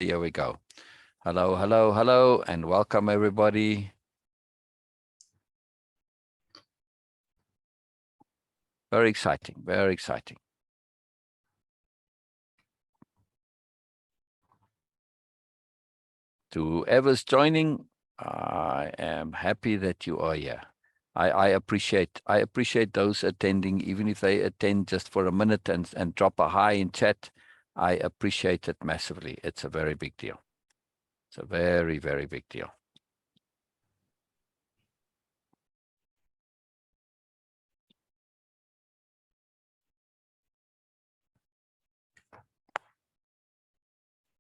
Here we go. Hello, hello, hello, and welcome everybody. Very exciting, very exciting. To whoever's joining, I am happy that you are here. I appreciate those attending, even if they attend just for a minute and drop a hi in chat. I appreciate it massively. It's a very big deal. It's a very, very big deal.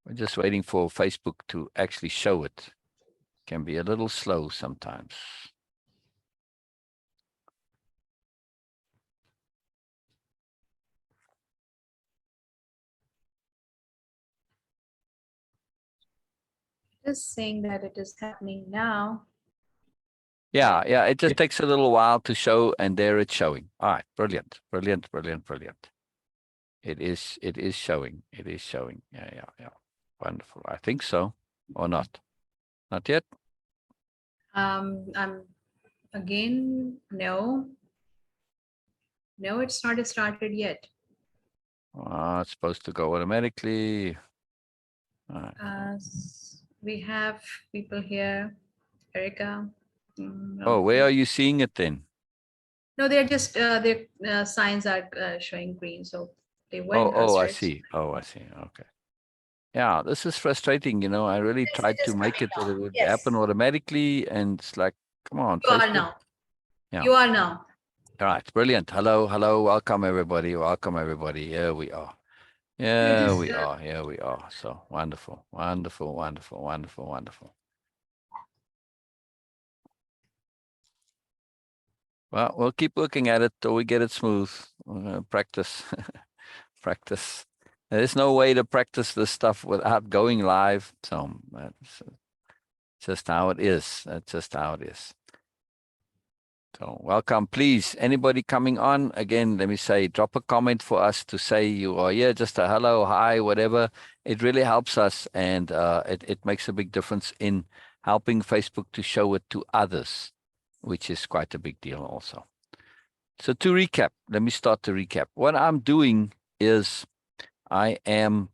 We're just waiting for Facebook to actually show it. Can be a little slow sometimes. It is saying that it is happening now. Yeah, it just takes a little while to show, and there it's showing. All right, brilliant, brilliant, brilliant, brilliant. It is showing. It is showing. Yeah. Wonderful. I think so, or not? Not yet? I'm again, no, it's not started yet. It's supposed to go automatically. All right. We have people here, Erica. Oh, No. where are you seeing it then? No, they're just their signs are showing green, so they went I straight. see. Oh, I see. Okay. Yeah, this is frustrating. I really Yes, tried it is to make coming it that it now. would happen Yes, automatically, and it's like, come on, you are Facebook. now. Yeah. You are now. All right, brilliant. Hello, hello. Welcome, everybody. Welcome, everybody. Here we are. It Here is. we are. Here we are. So wonderful, wonderful, wonderful, wonderful, wonderful. Well, we'll keep looking at it till we get it smooth. We're gonna practice, practice. There's no way to practice this stuff without going live. So that's just how it is. That's just how it is. So welcome, please. Anybody coming on, again, let me say, drop a comment for us to say you are here, just a hello, hi, whatever. It really helps us, and it makes a big difference in helping Facebook to show it to others, which is quite a big deal also. So to recap, let me start to recap. What I'm doing is I'm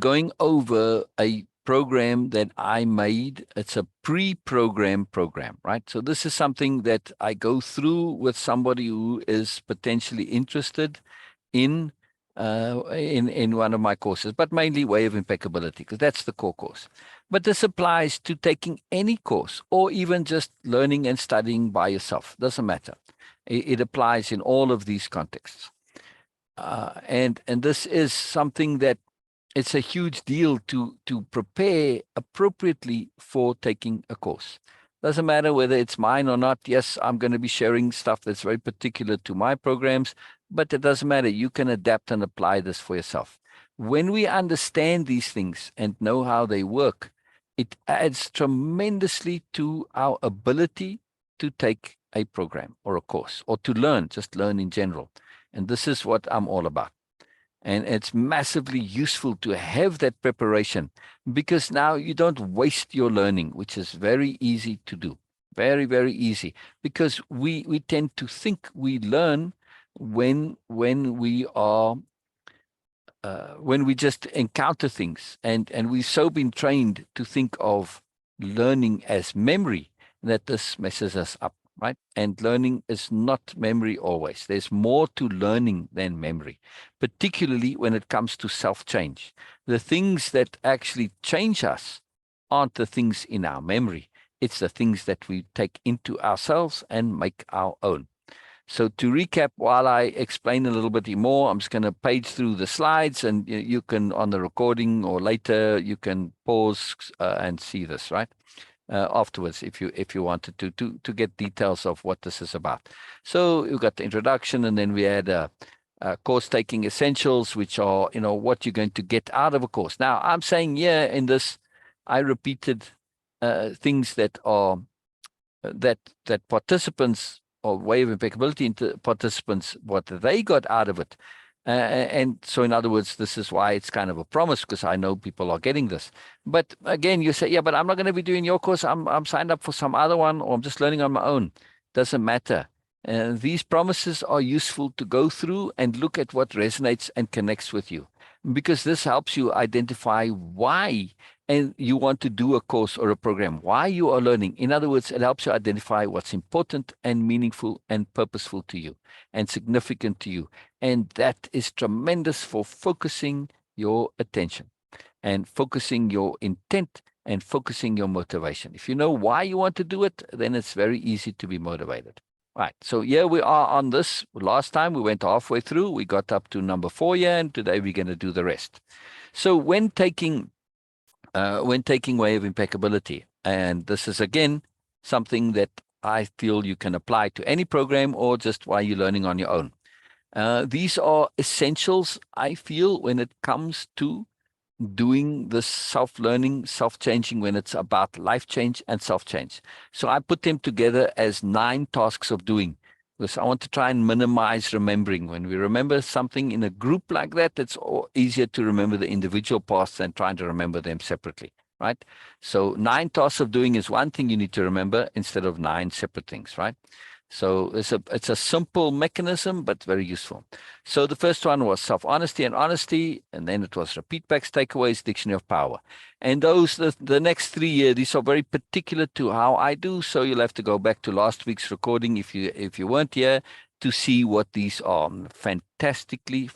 going over a program that I made. It's a pre-programmed program, right? So this is something that I go through with somebody who is potentially interested in one of my courses, but mainly Way of Impeccability, because that's the core course. But this applies to taking any course or even just learning and studying by yourself. Doesn't matter. It applies in all of these contexts. And this is something that it's a huge deal to prepare appropriately for taking a course. Doesn't matter whether it's mine or not. Yes, I'm going to be sharing stuff that's very particular to my programs, but it doesn't matter. You can adapt and apply this for yourself. When we understand these things and know how they work, it adds tremendously to our ability to take a program or a course or to learn, just learn in general. And this is what I'm all about. And it's massively useful to have that preparation, because now you don't waste your learning, which is very easy to do. Very, very easy. Because we tend to think we learn when we are when we just encounter things, and we've so been trained to think of learning as memory that this messes us up, right? And learning is not memory always. There's more to learning than memory, particularly when it comes to self-change. The things that actually change us aren't the things in our memory. It's the things that we take into ourselves and make our own. So to recap, while I explain a little bit more, I'm just going to page through the slides, and you can, on the recording or later, you can pause and see this, right? Afterwards, if you wanted to get details of what this is about. So you got the introduction, and then we had course taking essentials, which are what you're going to get out of a course. Now I'm saying in this, I repeated things that are that participants or Way of Impeccability participants, what they got out of it. And so, in other words, this is why it's kind of a promise, because I know people are getting this. But again, you say, yeah, but I'm not going to be doing your course. I'm signed up for some other one, or I'm just learning on my own. Doesn't matter. These promises are useful to go through and look at what resonates and connects with you, because this helps you identify why and you want to do a course or a program, why you are learning. In other words, it helps you identify what's important and meaningful and purposeful to you and significant to you. And that is tremendous for focusing your attention and focusing your intent and focusing your motivation. If you know why you want to do it, then it's very easy to be motivated. Right. So here we are on this. Last time we went halfway through. We got up to number 4 here, and today we're going to do the rest. So when taking Way of Impeccability, and this is again something that I feel you can apply to any program or just while you're learning on your own. These are essentials, I feel, when it comes to doing this self-learning, self-changing, when it's about life change and self-change. So I put them together as 9 tasks of doing, because I want to try and minimize remembering. When we remember something in a group like that, it's easier to remember the individual parts than trying to remember them separately, right? So 9 tasks of doing is one thing you need to remember instead of 9 separate things, right? So it's a simple mechanism, but very useful. So the first one was self-honesty and honesty, and then it was repeat backs, takeaways, dictionary of power. And those, the next 3 here, these are very particular to how I do. So you'll have to go back to last week's recording if you weren't here to see what these are. Fantastically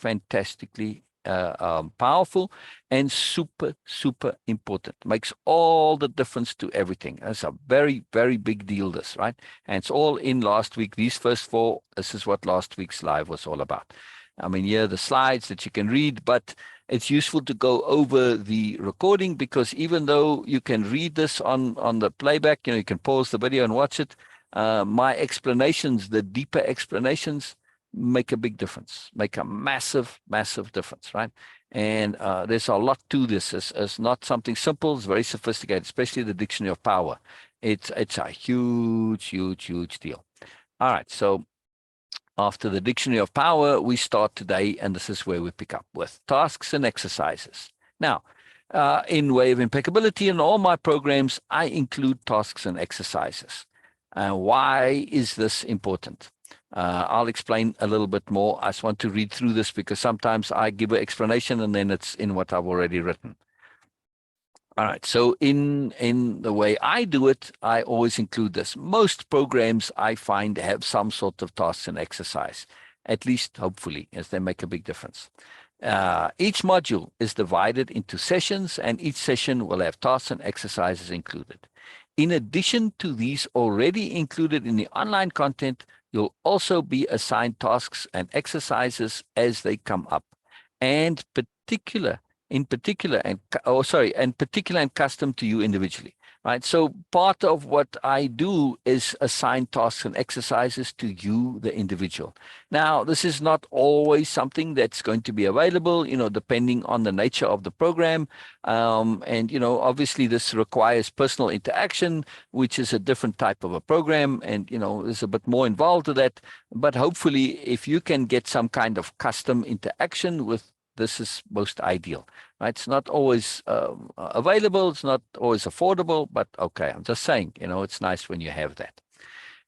powerful and super, super important. Makes all the difference to everything. That's a very, very big deal, this, right? And it's all in last week. These first 4, this is what last week's live was all about. I mean, here are the slides that you can read, but it's useful to go over the recording, because even though you can read this on the playback, you can pause the video and watch it. My explanations, the deeper explanations, make a big difference, make a massive, massive difference, right? And there's a lot to this. It's not something simple. It's very sophisticated, especially the dictionary of power. It's a huge, huge, huge deal. All right, so after the dictionary of power, we start today, and this is where we pick up with tasks and exercises. Now, in Way of Impeccability, in all my programs, I include tasks and exercises. Why is this important? I'll explain a little bit more. I just want to read through this because sometimes I give an explanation and then it's in what I've already written. All right, so in the way I do it, I always include this. Most programs I find have some sort of tasks and exercise, at least hopefully, as they make a big difference. Each module is divided into sessions, and each session will have tasks and exercises included. In addition to these already included in the online content, you'll also be assigned tasks and exercises as they come up, and particular and custom to you individually, right? So part of what I do is assign tasks and exercises to you, the individual. Now, this is not always something that's going to be available, depending on the nature of the program. And, obviously this requires personal interaction, which is a different type of a program. And, there's a bit more involved to that. But hopefully, if you can get some kind of custom interaction with, this is most ideal, right? It's not always available. It's not always affordable, but okay, I'm just saying, it's nice when you have that.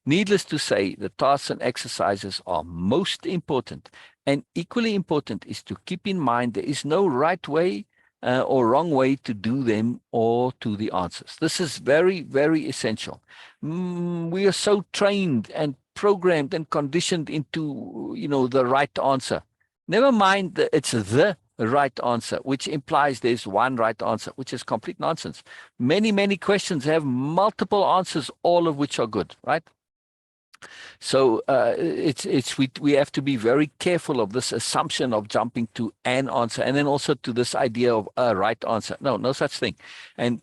Needless to say, the tasks and exercises are most important, and equally important is to keep in mind there is no right way or wrong way to do them or to the answers. This is very, very essential. We are so trained and programmed and conditioned into, the right answer. Never mind that it's the right answer, which implies there's one right answer, which is complete nonsense. Many, many questions have multiple answers, all of which are good, right? So we have to be very careful of this assumption of jumping to an answer, and then also to this idea of a right answer. No such thing. And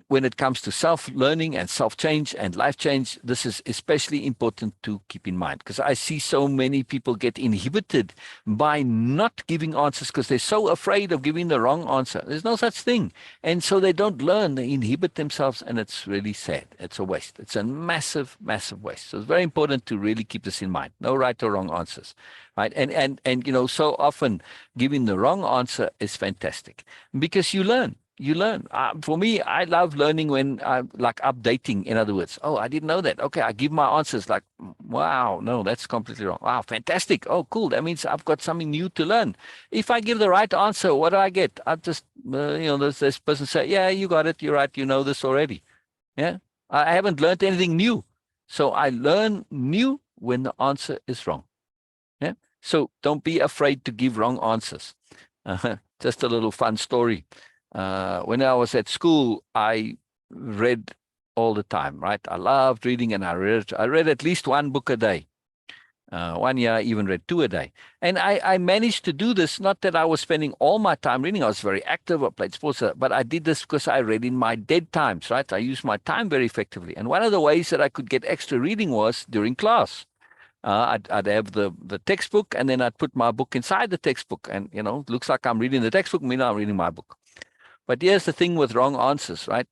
when it comes to self-learning and self-change and life change, this is especially important to keep in mind, because I see so many people get inhibited by not giving answers because they're so afraid of giving the wrong answer. There's no such thing. And so they don't learn, they inhibit themselves, and it's really sad. It's a waste. It's a massive, massive waste. So it's very important to really keep this in mind. No right or wrong answers, right? And so often giving the wrong answer is fantastic because you learn. You learn. For me, I love learning when I'm like updating. In other words, oh, I didn't know that. Okay, I give my answers like, wow, no, that's completely wrong. Wow, fantastic. Oh, cool. That means I've got something new to learn. If I give the right answer, what do I get? I just, this person say, yeah, you got it. You're right. You know this already. Yeah. I haven't learned anything new. So I learn new when the answer is wrong. Yeah. So don't be afraid to give wrong answers. Just a little fun story. When I was at school, I read all the time, right? I loved reading, and I read at least one book a day. 1 year, I even read 2 a day. And I managed to do this, not that I was spending all my time reading. I was very active. I played sports, but I did this because I read in my dead times, right? I used my time very effectively. And one of the ways that I could get extra reading was during class. I'd have the textbook, and then I'd put my book inside the textbook. And, it looks like I'm reading the textbook, meanwhile I'm reading my book. But here's the thing with wrong answers, right?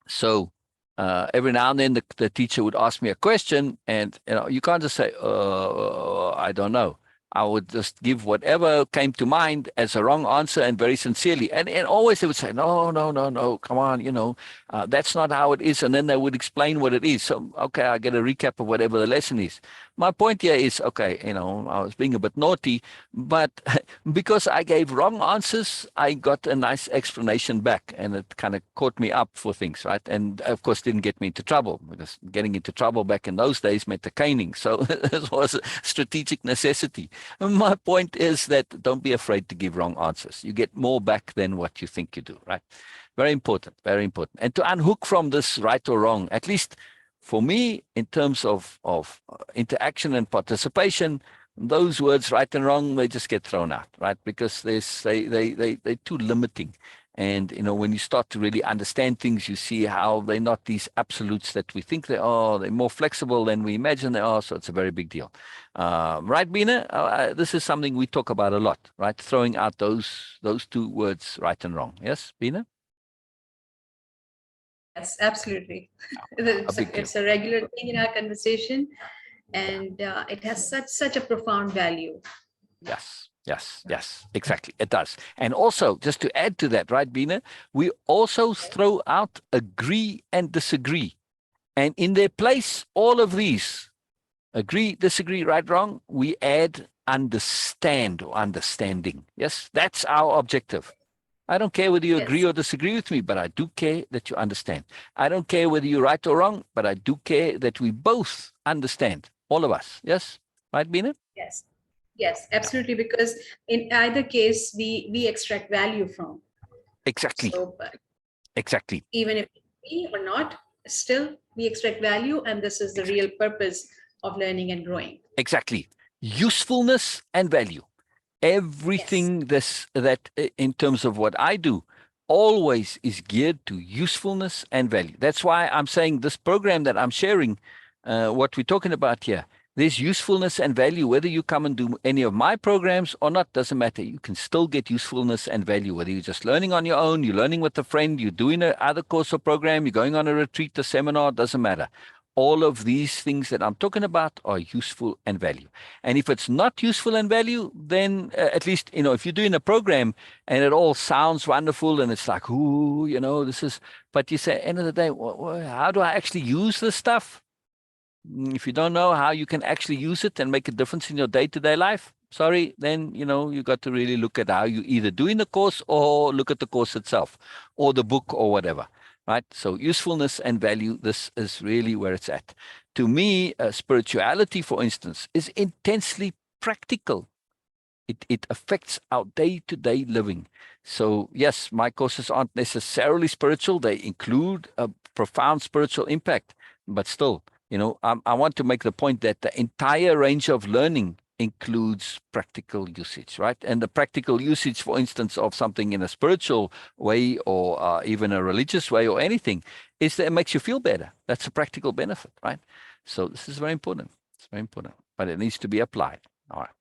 So every now and then the teacher would ask me a question, and you can't just say, I don't know. I would just give whatever came to mind as a wrong answer, and very sincerely. And always they would say, no, come on, that's not how it is. And then they would explain what it is. So, okay, I get a recap of whatever the lesson is. My point here is, okay, I was being a bit naughty, but because I gave wrong answers, I got a nice explanation back, and it kind of caught me up for things, right? And of course, didn't get me into trouble, because getting into trouble back in those days meant a caning. So this was a strategic necessity. My point is that don't be afraid to give wrong answers. You get more back than what you think you do, right? Very important, very important. And to unhook from this right or wrong, at least for me, in terms of interaction and participation, those words right and wrong, they just get thrown out, right? Because they're too limiting. And, when you start to really understand things, you see how they're not these absolutes that we think they are. They're more flexible than we imagine they are. So it's a very big deal. Right, Bina? This is something we talk about a lot, right? Throwing out those 2 words, right and wrong. Yes, Bina? Yes, absolutely. A big deal. It's a regular thing in our conversation, and it has such a profound value. Yes, exactly. It does. And also, just to add to that, right, Bina, we also throw out agree and disagree. And in their place, all of these, agree, disagree, right, wrong, we add understand or understanding. Yes, that's our objective. I don't care whether you agree or disagree with me, but I do care that you understand. I don't care whether you're right or wrong, but I do care that we both understand, all of us. Yes, right, Bina? Yes, absolutely. Because in either case, we extract value from. Exactly. So, exactly. Even if we or not, still we extract value, and this is the real purpose of learning and growing. Exactly. Usefulness and value. Everything that in terms of what I do always is geared to usefulness and value. That's why I'm saying this program that I'm sharing, what we're talking about here, there's usefulness and value. Whether you come and do any of my programs or not, doesn't matter. You can still get usefulness and value, whether you're just learning on your own, you're learning with a friend, you're doing another course or program, you're going on a retreat, a seminar, doesn't matter. All of these things that I'm talking about are useful and value. And if it's not useful and value, then at least, if you're doing a program and it all sounds wonderful and it's like, ooh, this is, but you say, end of the day, how do I actually use this stuff? If you don't know how you can actually use it and make a difference in your day-to-day life, sorry, then, you got to really look at how you either do in the course or look at the course itself or the book or whatever. Right? So usefulness and value, this is really where it's at. To me, spirituality, for instance, is intensely practical. It affects our day-to-day living. So yes, my courses aren't necessarily spiritual. They include a profound spiritual impact, but still, I want to make the point that the entire range of learning includes practical usage, right? And the practical usage, for instance, of something in a spiritual way or even a religious way or anything, is that it makes you feel better. That's a practical benefit, right? So this is very important. It's very important, but it needs to be applied. All right.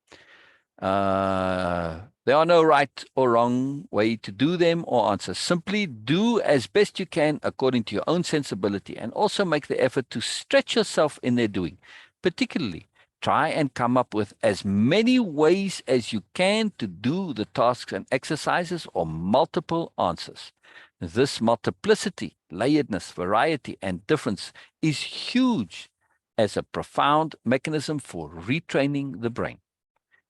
There are no right or wrong way to do them or answer. Simply do as best you can according to your own sensibility, and also make the effort to stretch yourself in their doing. Particularly, try and come up with as many ways as you can to do the tasks and exercises, or multiple answers. This multiplicity, layeredness, variety, and difference is huge as a profound mechanism for retraining the brain.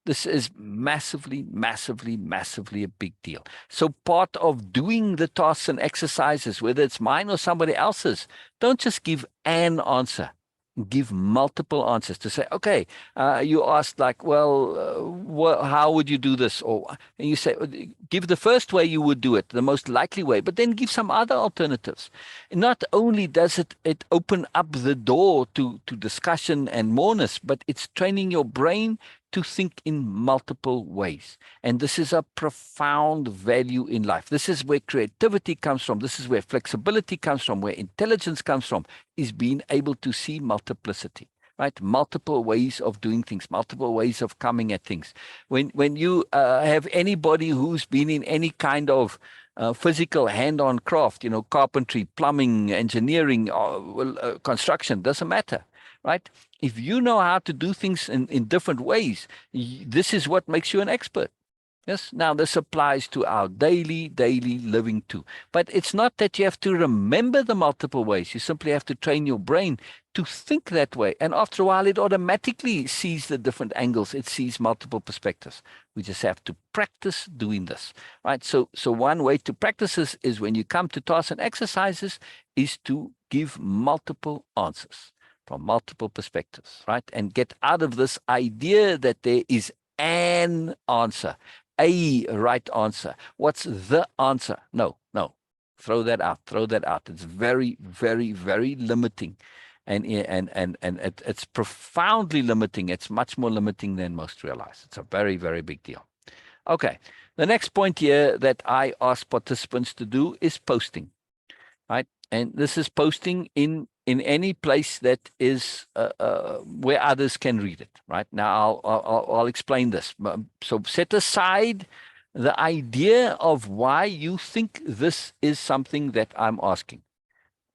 This is massively, massively, massively a big deal. So part of doing the tasks and exercises, whether it's mine or somebody else's, don't just give an answer. Give multiple answers to say, okay, you asked like, well, how would you do this? And you say, give the first way you would do it, the most likely way, but then give some other alternatives. And not only does it open up the door to discussion and moreness, but it's training your brain to think in multiple ways. And this is a profound value in life. This is where creativity comes from. This is where flexibility comes from, where intelligence comes from, is being able to see multiplicity, right? Multiple ways of doing things, multiple ways of coming at things. When you have anybody who's been in any kind of physical hand-on craft, carpentry, plumbing, engineering, construction, doesn't matter, right? If you know how to do things in different ways, this is what makes you an expert. Yes. Now, this applies to our daily living too. But it's not that you have to remember the multiple ways. You simply have to train your brain to think that way. And after a while, it automatically sees the different angles. It sees multiple perspectives. We just have to practice doing this, right? So one way to practice this is when you come to tasks and exercises is to give multiple answers from multiple perspectives, right? And get out of this idea that there is an answer, a right answer. What's the answer? No. Throw that out. It's very, very, very limiting. And it's profoundly limiting. It's much more limiting than most realize. It's a very, very big deal. Okay. The next point here that I ask participants to do is posting, right? And this is posting in any place that is where others can read it, right? Now, I'll explain this. So set aside the idea of why you think this is something that I'm asking,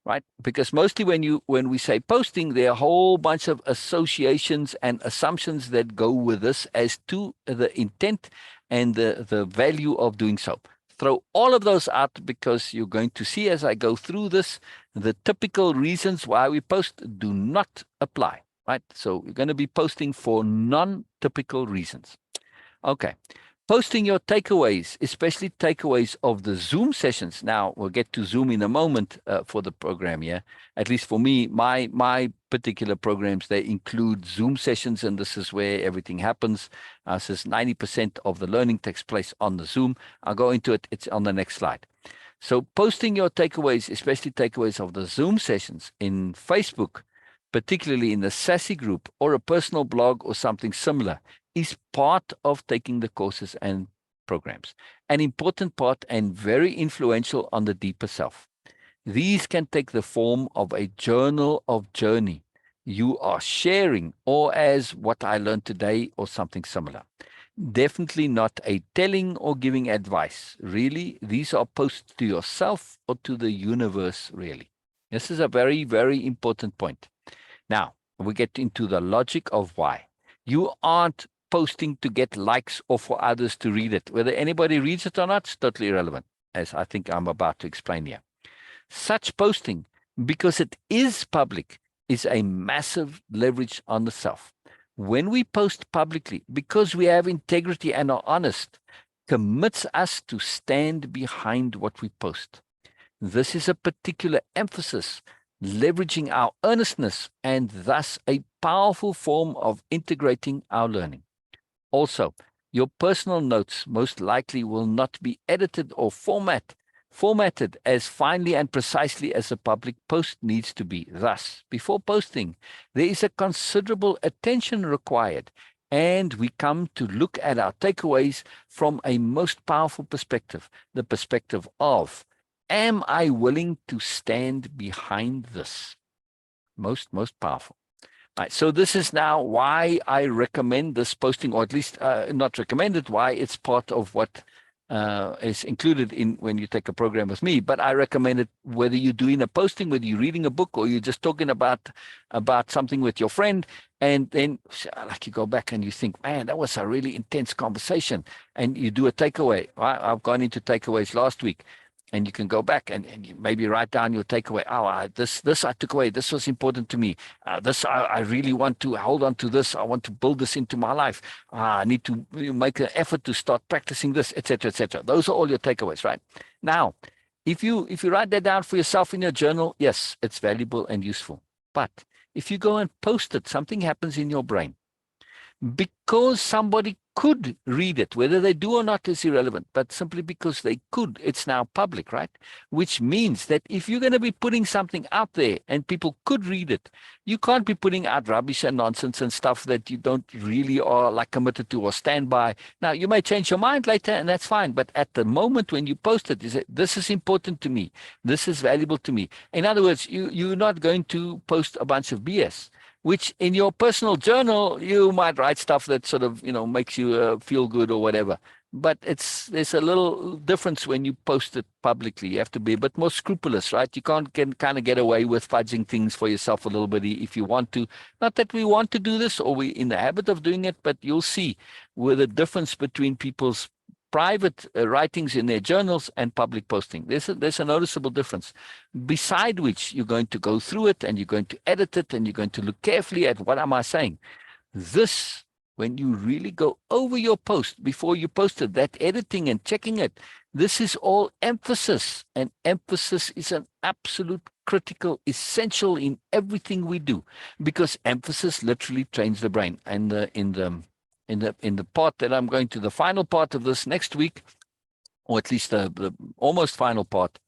right? Because mostly when we say posting, there are a whole bunch of associations and assumptions that go with this as to the intent and the value of doing so. Throw all of those out, because you're going to see as I go through this, the typical reasons why we post do not apply, right? So we're going to be posting for non-typical reasons. Okay. Posting your takeaways, especially takeaways of the Zoom sessions. Now, we'll get to Zoom in a moment for the program here. At least for me, my particular programs, they include Zoom sessions, and this is where everything happens. Since 90% of the learning takes place on the Zoom. I'll go into it. It's on the next slide. So posting your takeaways, especially takeaways of the Zoom sessions in Facebook, particularly in the Sassy group or a personal blog or something similar, is part of taking the courses and programs, an important part and very influential on the deeper self. These can take the form of a journal of journey you are sharing, or as what I learned today or something similar. Definitely not a telling or giving advice. Really, these are posts to yourself or to the universe, really. This is a very, very important point. Now, we get into the logic of why. You aren't posting to get likes or for others to read it. Whether anybody reads it or not is totally irrelevant, as I think I'm about to explain here. Such posting, because it is public, is a massive leverage on the self. When we post publicly, because we have integrity and are honest, commits us to stand behind what we post. This is a particular emphasis, leveraging our earnestness, and thus a powerful form of integrating our learning. Also, your personal notes most likely will not be edited or formatted as finely and precisely as a public post needs to be. Thus, before posting, there is a considerable attention required And we come to look at our takeaways from a most powerful perspective, the perspective of, am I willing to stand behind this? Most powerful. Right, so this is now why I recommend this posting, or at least not recommended, why it's part of what is included in when you take a program with me. But I recommend it whether you're doing a posting, whether you're reading a book, or you're just talking about something with your friend. And then like you go back and you think, man, that was a really intense conversation. And you do a takeaway. Right? I've gone into takeaways last week. And you can go back and you maybe write down your takeaway. Oh, this I took away. This was important to me. This I really want to hold on to this. I want to build this into my life. I need to make an effort to start practicing this, etc., etc. Those are all your takeaways, right? Now, if you write that down for yourself in your journal, yes, it's valuable and useful. But if you go and post it, something happens in your brain. Because somebody could read it, whether they do or not is irrelevant, but simply because they could, it's now public, right? Which means that if you're going to be putting something out there and people could read it, you can't be putting out rubbish and nonsense and stuff that you don't really are like committed to or stand by. Now, you may change your mind later and that's fine, but at the moment when you post it, you say, this is important to me. This is valuable to me. In other words, you're not going to post a bunch of BS. Which in your personal journal, you might write stuff that sort of, makes you feel good or whatever. But there's a little difference when you post it publicly. You have to be a bit more scrupulous, right? You can't kind of get away with fudging things for yourself a little bit if you want to. Not that we want to do this or we're in the habit of doing it, but you'll see where the difference between people's private writings in their journals and public posting. There's a noticeable difference, beside which you're going to go through it and you're going to edit it and you're going to look carefully at what am I saying. This, when you really go over your post before you post it, that editing and checking it, this is all emphasis, and emphasis is an absolute critical, essential in everything we do, because emphasis literally trains the brain. And in the part that I'm going to, the final part of this next week, or at least the almost final part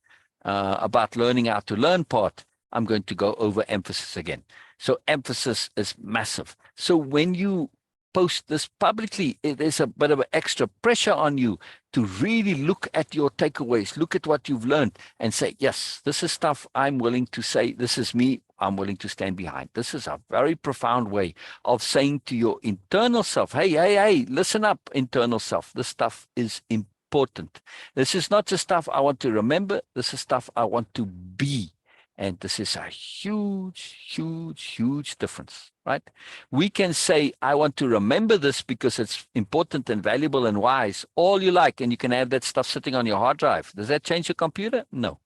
about learning how to learn part, I'm going to go over emphasis again. So emphasis is massive. So when you post this publicly, there's a bit of an extra pressure on you to really look at your takeaways, look at what you've learned and say, yes, this is stuff I'm willing to say. This is me. I'm willing to stand behind. This is a very profound way of saying to your internal self, hey, listen up, internal self. This stuff is important. This is not just stuff I want to remember. This is stuff I want to be. And this is a huge, huge, huge difference, right? We can say, I want to remember this because it's important and valuable and wise, all you like, and you can have that stuff sitting on your hard drive. Does that change your computer? No,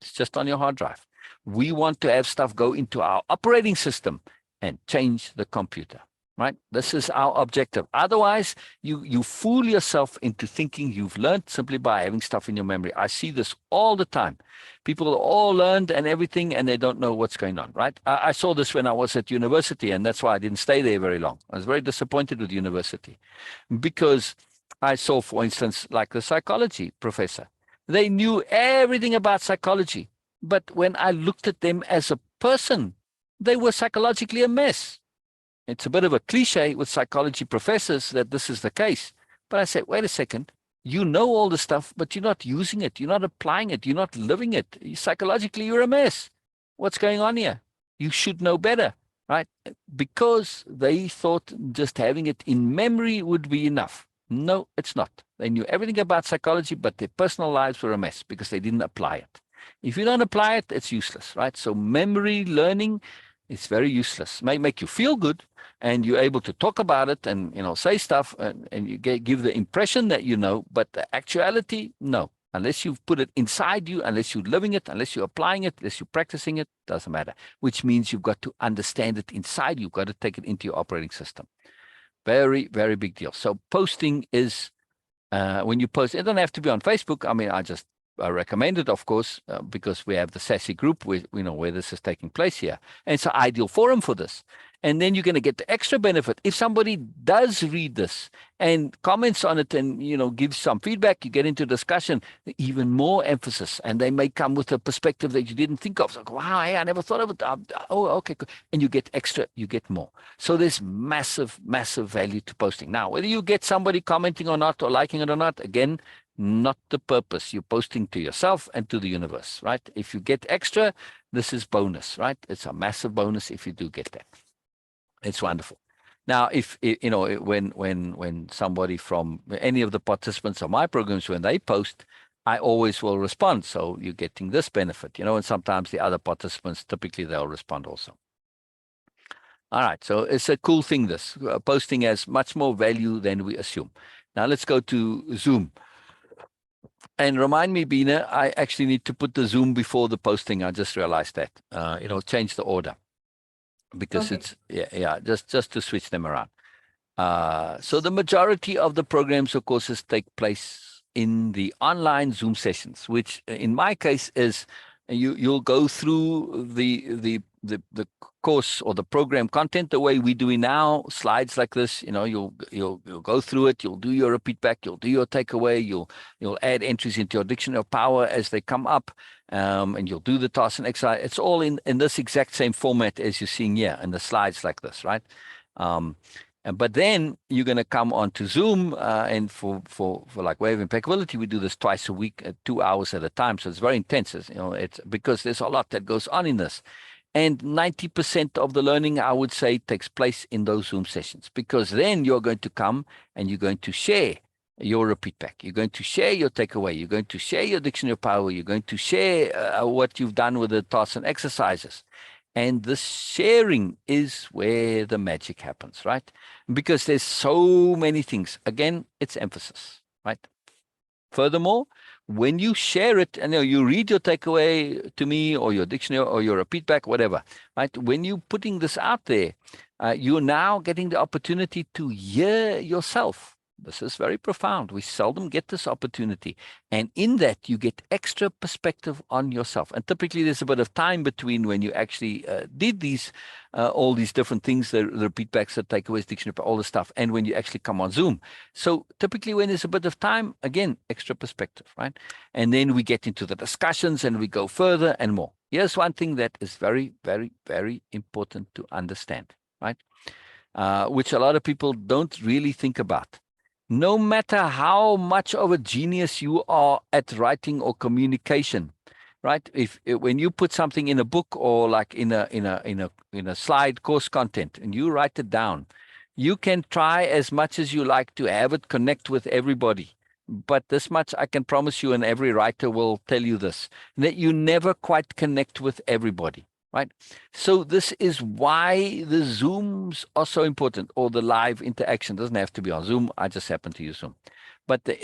it's just on your hard drive. We want to have stuff go into our operating system and change the computer, right? This is our objective. Otherwise, you fool yourself into thinking you've learned simply by having stuff in your memory. I see this all the time. People all learned and everything, and they don't know what's going on, right? I saw this when I was at university, and that's why I didn't stay there very long. I was very disappointed with university because I saw, for instance, like the psychology professor. They knew everything about psychology, but when I looked at them as a person, they were psychologically a mess. It's a bit of a cliche with psychology professors that this is the case. But I said, wait a second, you know all the stuff, but you're not using it. You're not applying it. You're not living it. Psychologically, you're a mess. What's going on here? You should know better, right? Because they thought just having it in memory would be enough. No, it's not. They knew everything about psychology, but their personal lives were a mess because they didn't apply it. If you don't apply it, it's useless, right? So memory learning is very useless. It may make you feel good, and you're able to talk about it and say stuff and you give the impression that you know, but the actuality, no. Unless you've put it inside you, unless you're living it, unless you're applying it, unless you're practicing it, doesn't matter. Which means you've got to understand it inside. You've got to take it into your operating system. Very, very big deal. So posting is when you post, it doesn't have to be on Facebook. I mean, I just recommend it, of course, because we have the SASSY group where, where this is taking place here. And it's an ideal forum for this. And then you're going to get the extra benefit. If somebody does read this and comments on it and, gives some feedback, you get into discussion, even more emphasis. And they may come with a perspective that you didn't think of. It's like, wow, hey, I never thought of it. Oh, okay. Good. And you get extra, you get more. So there's massive, massive value to posting. Now, whether you get somebody commenting or not, or liking it or not, again, not the purpose. You're posting to yourself and to the universe, right? If you get extra, this is bonus, right? It's a massive bonus if you do get that. It's wonderful. Now, if when somebody from any of the participants of my programs, when they post, I always will respond. So you're getting this benefit, and sometimes the other participants, typically they'll respond also. All right, so it's a cool thing, this. Posting has much more value than we assume. Now let's go to Zoom. And remind me, Bina, I actually need to put the Zoom before the posting. I just realized that. Change the order. Because it's just to switch them around. So the majority of the programs or courses take place in the online Zoom sessions, which in my case is you'll go through the course or the program content the way we do it now, slides like this. You'll go through it, you'll do your repeat back, you'll do your takeaway, you'll add entries into your dictionary of power as they come up, and you'll do the task and exercise. It's all in this exact same format as you're seeing here in the slides like this, right? But then you're going to come onto Zoom, and for like Way-Of-Impeccability, we do this twice a week at 2 hours at a time. So it's very intense. It's because there's a lot that goes on in this. And 90% of the learning, I would say, takes place in those Zoom sessions, because then you're going to come and you're going to share your repeat back. You're going to share your takeaway. You're going to share your dictionary of power. You're going to share what you've done with the tasks and exercises. And the sharing is where the magic happens, right? Because there's so many things. Again, it's emphasis, right? Furthermore, when you share it and you read your takeaway to me or your dictionary or your repeat back, whatever, right? When you're putting this out there, you're now getting the opportunity to hear yourself. This is very profound. We seldom get this opportunity. And in that, you get extra perspective on yourself. And typically, there's a bit of time between when you actually did these, all these different things, the repeat backs, the takeaways, dictionary, all the stuff, and when you actually come on Zoom. So typically, when there's a bit of time, again, extra perspective, right? And then we get into the discussions and we go further and more. Here's one thing that is very, very, very important to understand, right? Which a lot of people don't really think about. No matter how much of a genius you are at writing or communication, right? When you put something in a book or like in a slide course content and you write it down, you can try as much as you like to have it connect with everybody. But this much I can promise you, and every writer will tell you this, that you never quite connect with everybody. Right. So this is why the Zooms are so important, or the live interaction. Doesn't have to be on Zoom. I just happen to use Zoom. But the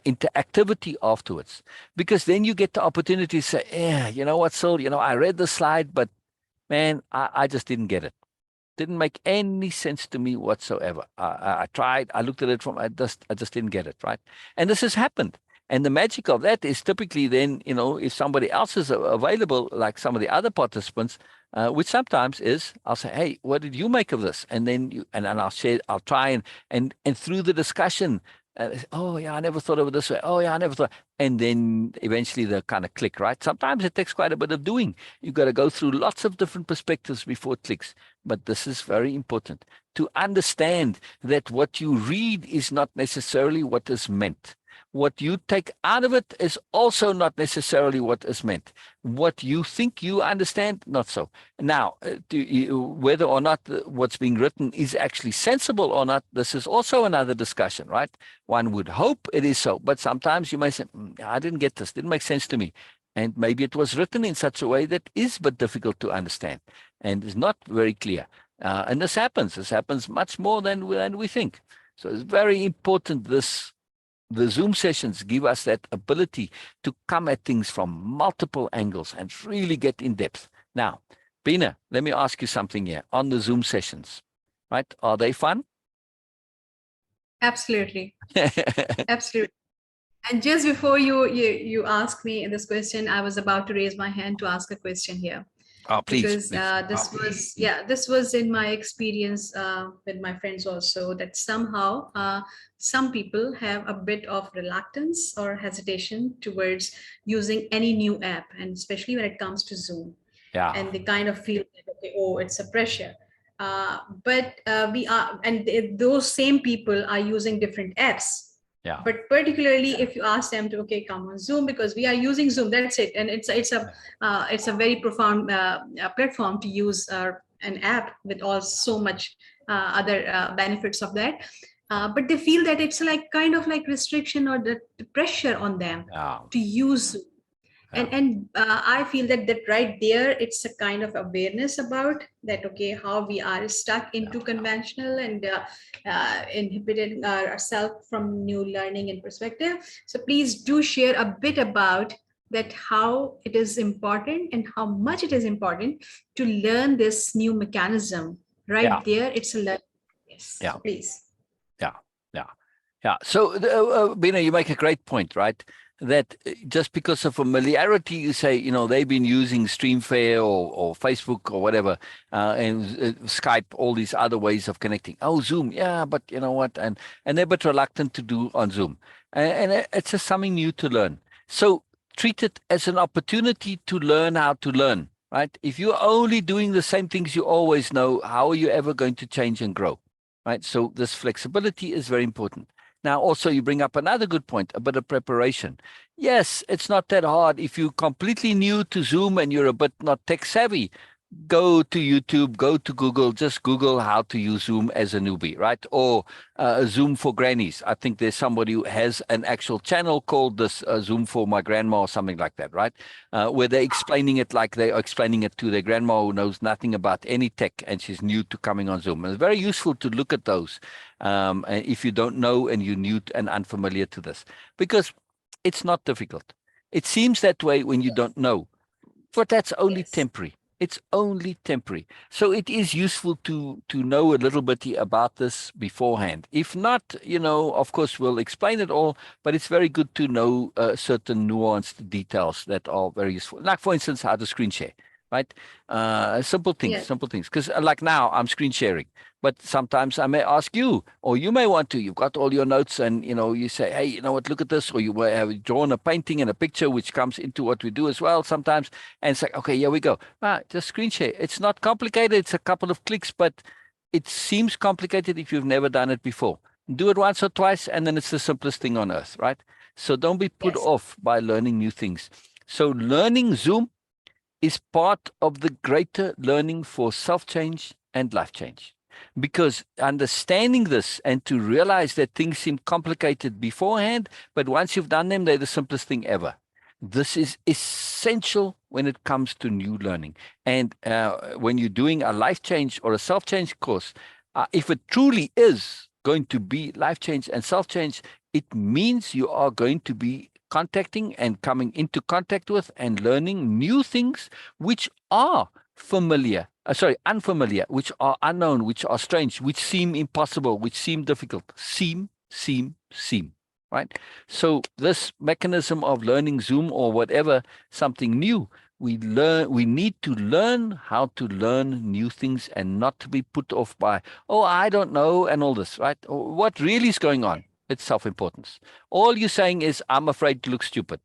interactivity afterwards, because then you get the opportunity to say, yeah, you know what, Sil, I read the slide, but man, I just didn't get it. Didn't make any sense to me whatsoever. I tried, I looked at it I just didn't get it, right? And this has happened. And the magic of that is typically then, if somebody else is available, like some of the other participants, which sometimes is, I'll say, hey, what did you make of this? And then I'll share, I'll try and through the discussion, oh yeah, I never thought of it this way. Oh yeah, I never thought. And then eventually they kind of click, right? Sometimes it takes quite a bit of doing. You've got to go through lots of different perspectives before it clicks. But this is very important to understand that what you read is not necessarily what is meant. What you take out of it is also not necessarily what is meant. What you think you understand, not so. Now, whether or not what's being written is actually sensible or not, this is also another discussion, right? One would hope it is so, but sometimes you may say, I didn't get this, didn't make sense to me. And maybe it was written in such a way that is but difficult to understand and is not very clear. And this happens much more than we think. So it's very important the Zoom sessions give us that ability to come at things from multiple angles and really get in depth. Now, Bina, let me ask you something here on the Zoom sessions, right? Are they fun? Absolutely. Absolutely. And just before you ask me this question, I was about to raise my hand to ask a question here, Oh, please, because please. this was in my experience with my friends also, that somehow some people have a bit of reluctance or hesitation towards using any new app, and especially when it comes to Zoom, Yeah, and they kind of feel like, okay, oh, it's a pressure. But we are, and those same people are using different apps. yeah, But particularly if you ask them to, okay, come on Zoom because we are using Zoom, that's it. And it's a very profound platform to use an app with all so much other benefits of that. But they feel that it's like kind of like restriction or the pressure on them yeah, to use Zoom. yeah, And I feel that right there, it's a kind of awareness about that, okay, how we are stuck into conventional and inhibited ourselves from new learning and perspective. So please do share a bit about that, how it is important and how much it is important to learn this new mechanism. yeah, Right there, it's a learn. Yes, yeah, so please. yeah, yeah, yeah. So, Bina, you make a great point, right? That just because of familiarity, you say, they've been using Streamfare or Facebook or whatever, and Skype, all these other ways of connecting. Oh, Zoom, yeah, but you know what? And they're a bit reluctant to do on Zoom, and it's just something new to learn. So treat it as an opportunity to learn how to learn, right? If you're only doing the same things you always know, how are you ever going to change and grow? Right? So this flexibility is very important. Now, also, you bring up another good point, a bit of preparation. Yes, it's not that hard. If you're completely new to Zoom and you're a bit not tech savvy, go to YouTube, go to Google, just Google how to use Zoom as a newbie, right? Or Zoom for grannies. I think there's somebody who has an actual channel called this Zoom for my grandma or something like that, right? Where they're explaining it like they are explaining it to their grandma who knows nothing about any tech and she's new to coming on Zoom. And it's very useful to look at those if you don't know and you're new and unfamiliar to this, because it's not difficult. It seems that way when you don't know, but that's only Yes. temporary. It's only temporary. So it is useful to know a little bit about this beforehand. If not, of course, we'll explain it all, but it's very good to know certain nuanced details that are very useful. Like, for instance, how to screen share, right? Simple things, Yes. simple things. Because like now, I'm screen sharing, but sometimes I may ask you, or you may want to. You've got all your notes, and you say, "Hey, you know what? Look at this," or you may have drawn a painting and a picture, which comes into what we do as well sometimes, and it's like, "Okay, here we go." Just screen share. It's not complicated. It's a couple of clicks, but it seems complicated if you've never done it before. Do it once or twice, and then it's the simplest thing on earth, right? So don't be put Yes. off by learning new things. So learning Zoom is part of the greater learning for self-change and life change. Because understanding this and to realize that things seem complicated beforehand, but once you've done them, they're the simplest thing ever. This is essential when it comes to new learning. And when you're doing a life change or a self change course, if it truly is going to be life change and self change, it means you are going to be contacting and coming into contact with and learning new things which are unfamiliar, which are unknown, which are strange, which seem impossible, which seem difficult, seem, right? So this mechanism of learning Zoom or whatever, something new, we need to learn how to learn new things and not to be put off by, oh, I don't know, and all this, right? What really is going on? It's self-importance. All you're saying is, I'm afraid to look stupid.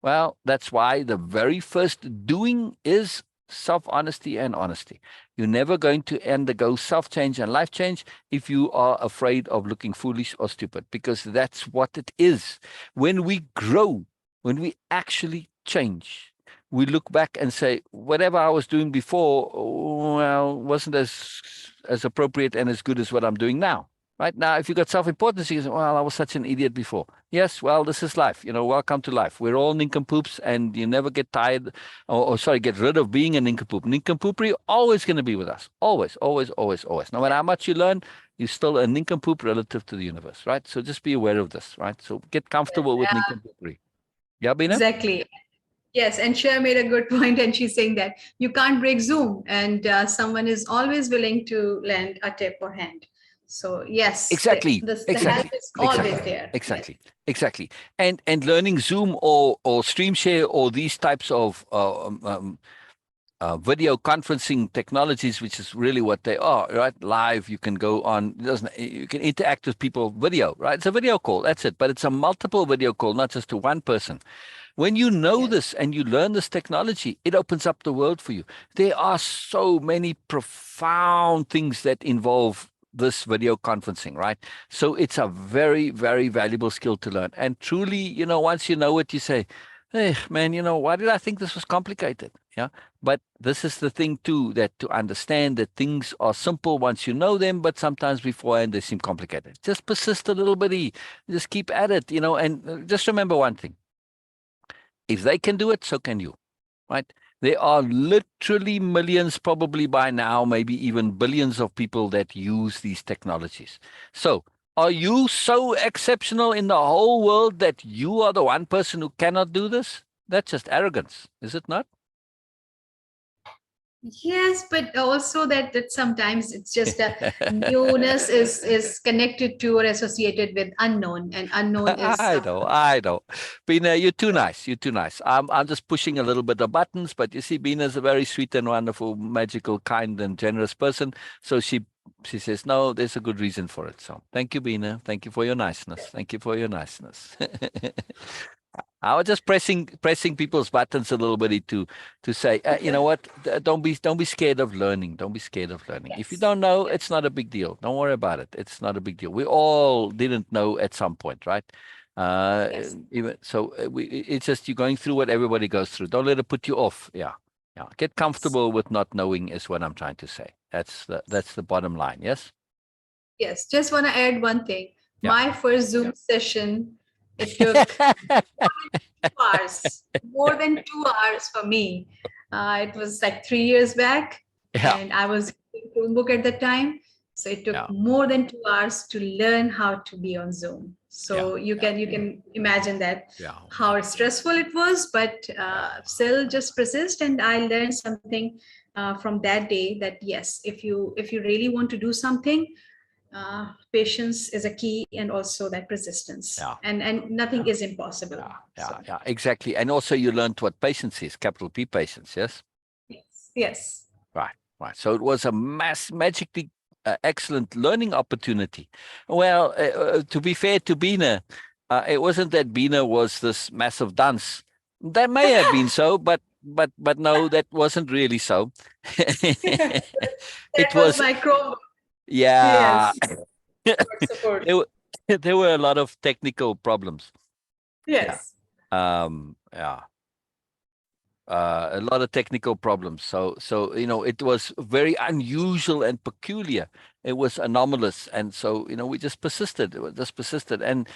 Well, that's why the very first doing is self-honesty and honesty. You're never going to undergo self-change and life change if you are afraid of looking foolish or stupid, because that's what it is. When we grow, when we actually change, we look back and say, whatever I was doing before, well, wasn't as appropriate and as good as what I'm doing now. Right now, if you got self-importance, you say, well, I was such an idiot before. Yes, well, this is life. Welcome to life. We're all nincompoops, and you never get tired, get rid of being a nincompoop. Nincompoopery always going to be with us. Always, always, always, always. No matter how much you learn, you're still a nincompoop relative to the universe, right? So just be aware of this, right? So get comfortable with nincompoopry. Yeah, Bina? Exactly. Yes, and Cher made a good point, and she's saying that you can't break Zoom, and someone is always willing to lend a tip or hand. So yes, Exactly, the help exactly, is always exactly, there. Yes. exactly, exactly. And learning Zoom or Stream Share or these types of video conferencing technologies, which is really what they are, right? Live, you can go on, you can interact with people video, right? It's a video call, that's it. But it's a multiple video call, not just to one person. When you know Yes. this and you learn this technology, it opens up the world for you. There are so many profound things that involve this video conferencing, right? So it's a very, very valuable skill to learn. And truly, once you know it, you say, hey, man, why did I think this was complicated? Yeah. But this is the thing too, that to understand that things are simple once you know them, but sometimes beforehand they seem complicated. Just persist a little bit, just keep at it, and just remember one thing. If they can do it, so can you, right? There are literally millions, probably by now, maybe even billions of people that use these technologies. So, are you so exceptional in the whole world that you are the one person who cannot do this? That's just arrogance, is it not? Yes, but also that sometimes it's just a newness is connected to or associated with unknown, and unknown is I know. Bina, you're too nice. You're too nice. I'm just pushing a little bit of buttons, but you see, Bina's a very sweet and wonderful, magical, kind, and generous person. So she says, no, there's a good reason for it. So thank you, Bina. Thank you for your niceness. Thank you for your niceness. I was just pressing people's buttons a little bit to say, you know what? Don't be scared of learning. Don't be scared of learning. If you yes, don't know, yes, it's not a big deal. Don't worry about it. It's not a big deal. We all didn't know at some point, right? Uh, yes, even so, it's just you're going through what everybody goes through. Don't let it put you off. Yeah, yeah. Get yes, comfortable with not knowing is what I'm trying to say. That's the bottom line. Yes. yes. Just want to add one thing. Yeah. My first Zoom session, it took hours, more than 2 hours for me. It was like 3 years back, Yeah. and I was using Chromebook at the time. So it took Yeah. more than 2 hours to learn how to be on Zoom. Yeah. So you can imagine that Yeah. how stressful it was, but Yeah. still just persist. And I learned something from that day, that yes, if you really want to do something, patience is a key, and also that persistence, Yeah. and nothing is impossible. Yeah, yeah, So yeah, exactly. And also you learned what patience is, capital P patience, yes? yes, yes. Right, right. So it was a magically excellent learning opportunity. Well, to be fair to Bina, it wasn't that Bina was this massive dunce. That may have been so, but no, that wasn't really so. That It was was, my Chromebook. yeah, Yes, support. there were there were a lot of technical problems. Yeah. Yes, Yeah. A lot of technical problems. So it was very unusual and peculiar. It was anomalous, and so we just persisted. It was just persisted, and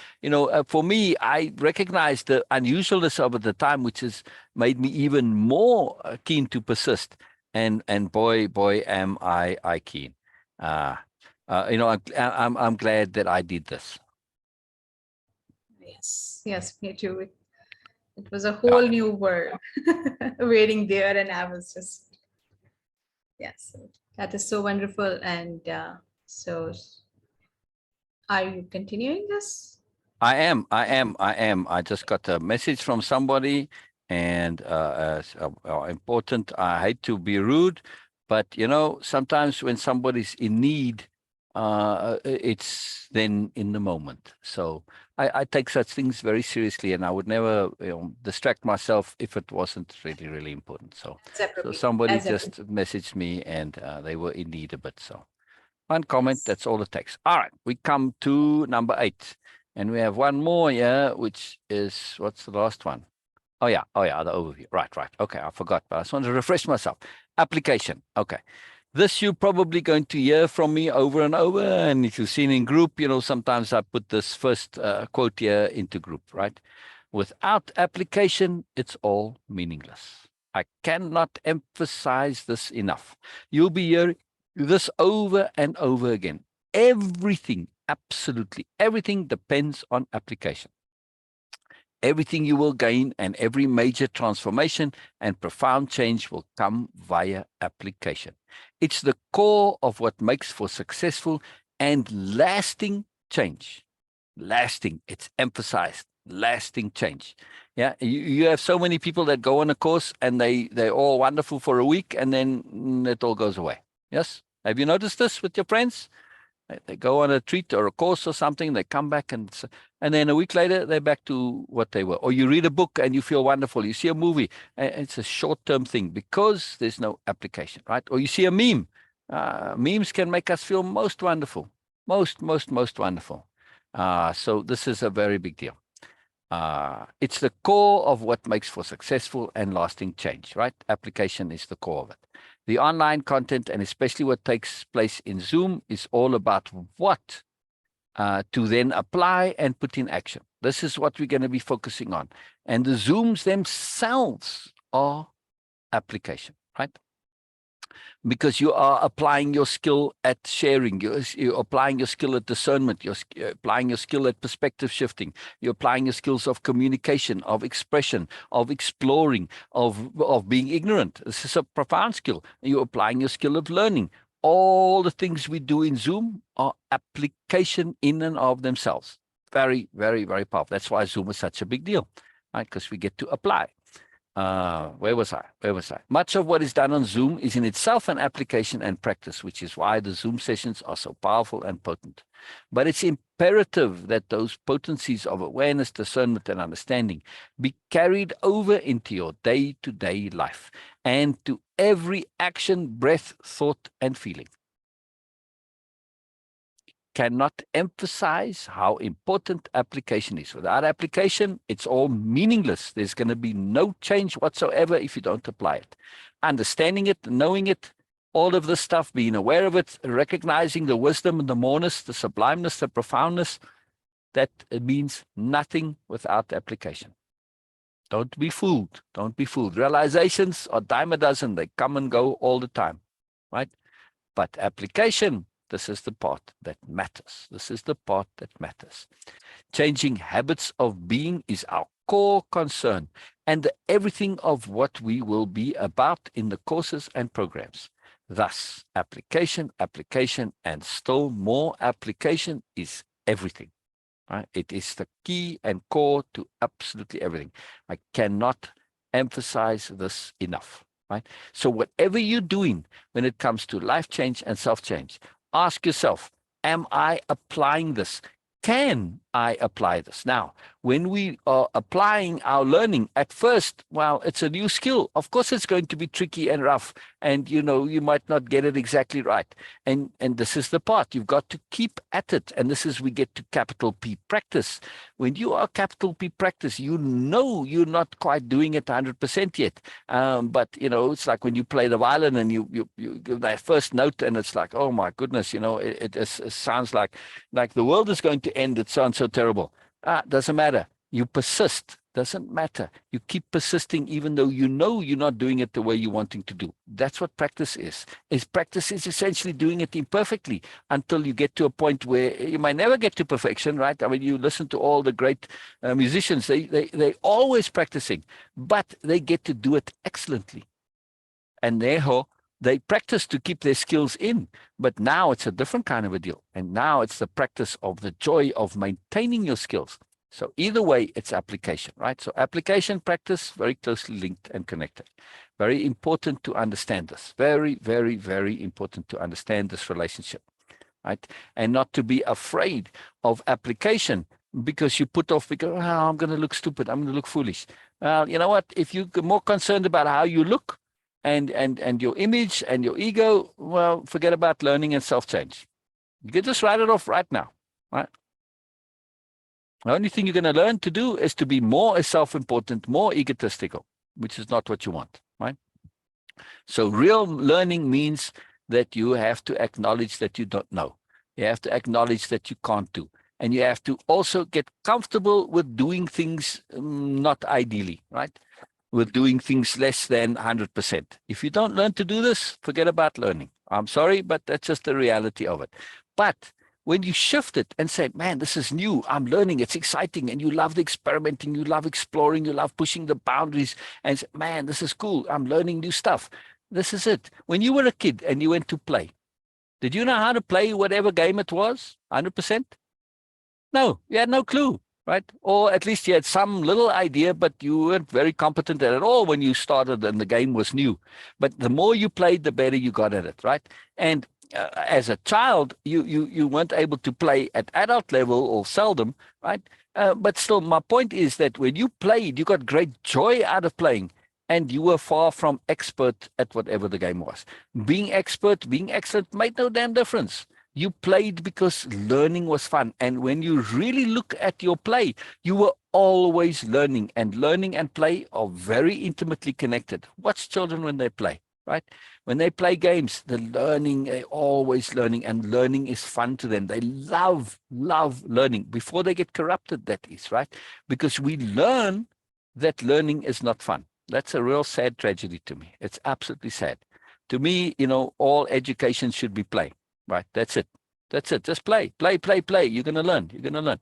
for me, I recognized the unusualness of it at the time, which has made me even more keen to persist. And boy, am I keen. Uh, I'm glad that I did this. yes, yes. Me too. It was a Yeah. whole new world waiting there, and I was just yes. That is so wonderful. And so, are you continuing this? I am. I just got a message from somebody, and important. I hate to be rude, but sometimes when somebody's in need, it's then in the moment. So I take such things very seriously, and I would never distract myself if it wasn't really, really important. As So appropriate. somebody As just appropriate. messaged me, and they were in need a bit. So. One comment, Yes. that's all it takes. All right, we come to number 8. And we have one more here, which is, what's the last one? Oh yeah, the overview. Right. Okay, I forgot, but I just wanted to refresh myself. Application. Okay. This you're probably going to hear from me over and over. And if you've seen in group, sometimes I put this first quote here into group, right? Without application, it's all meaningless. I cannot emphasize this enough. You'll be hearing this over and over again. Everything, absolutely everything depends on application. Everything you will gain and every major transformation and profound change will come via application. It's the core of what makes for successful and lasting change. Lasting, it's emphasized, lasting change. Yeah, you have so many people that go on a course and they're all wonderful for a week and then it all goes away. Yes? Have you noticed this with your friends? They go on a treat or a course or something, they come back and then a week later, they're back to what they were. Or you read a book and you feel wonderful. You see a movie, and it's a short-term thing because there's no application, right? Or you see a meme. Memes can make us feel most wonderful, most wonderful. So this is a very big deal. It's the core of what makes for successful and lasting change, right? Application is the core of it. The online content, and especially what takes place in Zoom, is all about what to then apply and put in action. This is what we're going to be focusing on. And the Zooms themselves are application, right? Because you are applying your skill at sharing, you're applying your skill at discernment, you're applying your skill at perspective shifting, you're applying your skills of communication, of expression, of exploring, of being ignorant. This is a profound skill. You're applying your skill of learning. All the things we do in Zoom are application in and of themselves. Very, very, very powerful. That's why Zoom is such a big deal, right? Because we get to apply. Where was I? Much of what is done on Zoom is in itself an application and practice, which is why the Zoom sessions are so powerful and potent. But it's imperative that those potencies of awareness, discernment, and understanding be carried over into your day-to-day life and to every action, breath, thought, and feeling. Cannot emphasize how important application is. Without application, it's all meaningless. There's going to be no change whatsoever if you don't apply it. Understanding it, knowing it, all of this stuff, being aware of it, recognizing the wisdom and the moreness, the sublimeness, the profoundness, that means nothing without application. Don't be fooled. Don't be fooled. Realizations are dime a dozen. They come and go all the time, right? But application, this is the part that matters. This is the part that matters. Changing habits of being is our core concern and the everything of what we will be about in the courses and programs. Thus, application, and still more application is everything. Right? It is the key and core to absolutely everything. I cannot emphasize this enough. Right? So whatever you're doing when it comes to life change and self-change, ask yourself, am I applying this? Can I apply this? Now, when we are applying our learning at first, well, it's a new skill. Of course, it's going to be tricky and rough. And, you might not get it exactly right. And this is the part. You've got to keep at it. And this is we get to capital P practice. When you are capital P practice, you know you're not quite doing it 100% yet. But, it's like when you play the violin and you give that first note and it's like, oh, my goodness, it sounds like the world is going to end. It sounds so terrible. Doesn't matter. You persist. Doesn't matter. You keep persisting even though you know you're not doing it the way you're wanting to do. That's what practice is. Practice is essentially doing it imperfectly until you get to a point where you might never get to perfection, right? I mean, you listen to all the great musicians. They're always practicing, but they get to do it excellently. And therefore, they practice to keep their skills in, but now it's a different kind of a deal. And now it's the practice of the joy of maintaining your skills. So either way, it's application, right? So application, practice, very closely linked and connected. Very important to understand this. Very, very, very important to understand this relationship, right? And not to be afraid of application because you put off, because I'm going to look stupid, I'm going to look foolish. Well, you know what? If you're more concerned about how you look, and your image and your ego, well, forget about learning and self-change. You can just write it off right now, right? The only thing you're going to learn to do is to be more self-important, more egotistical, which is not what you want, right? So real learning means that you have to acknowledge that you don't know. You have to acknowledge that you can't do. And you have to also get comfortable with doing things not ideally, right? With doing things less than 100%. If you don't learn to do this, forget about learning. I'm sorry, but that's just the reality of it. But when you shift it and say, man, this is new, I'm learning, it's exciting, and you love the experimenting, you love exploring, you love pushing the boundaries, and say, man, this is cool, I'm learning new stuff. This is it. When you were a kid and you went to play, Did you know how to play whatever game it was? 100%? No, you had no clue, right? Or at least you had some little idea, but you weren't very competent at it all when you started and the game was new. But the more you played, the better you got at it, right? And as a child, you weren't able to play at adult level or seldom, right? But still, my point is that when you played, you got great joy out of playing. And you were far from expert at whatever the game was. Being expert, being excellent made no damn difference. You played because learning was fun. And when you really look at your play, you were always learning. And learning and play are very intimately connected. Watch children when they play, right? When they play games, the learning, they're always learning, and learning is fun to them. They love learning before they get corrupted, that is, right? Because we learn that learning is not fun. That's a real sad tragedy to me. It's absolutely sad. To me, all education should be play, right? That's it. That's it. Just play. You're going to learn. You're going to learn,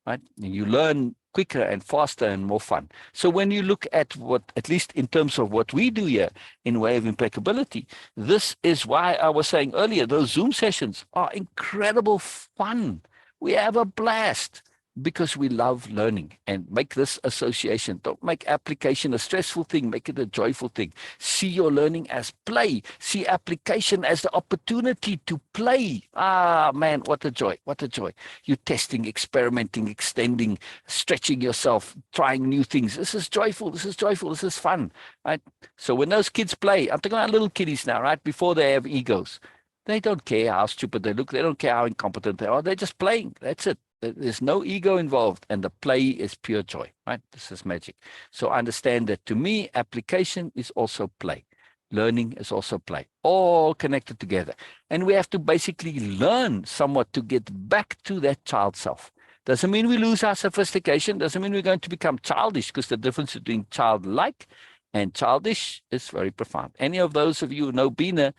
right? You learn quicker and faster and more fun. So when you look at what, at least in terms of what we do here in Way of Impeccability, this is why I was saying earlier, those Zoom sessions are incredible fun. We have a blast, because we love learning. And make this association. Don't make application a stressful thing. Make it a joyful thing. See your learning as play. See application as the opportunity to play. Ah, man, what a joy. What a joy. You're testing, experimenting, extending, stretching yourself, trying new things. This is joyful. This is joyful. This is fun, right? So when those kids play, I'm talking about little kiddies now, right? Before they have egos. They don't care how stupid they look. They don't care how incompetent they are. They're just playing. That's it. There's no ego involved, and the play is pure joy, right? This is magic. So understand that to me, application is also play. Learning is also play, all connected together. And we have to basically learn somewhat to get back to that child self. Doesn't mean we lose our sophistication. Doesn't mean we're going to become childish, because the difference between childlike and childish is very profound. Any of those of you who know Bina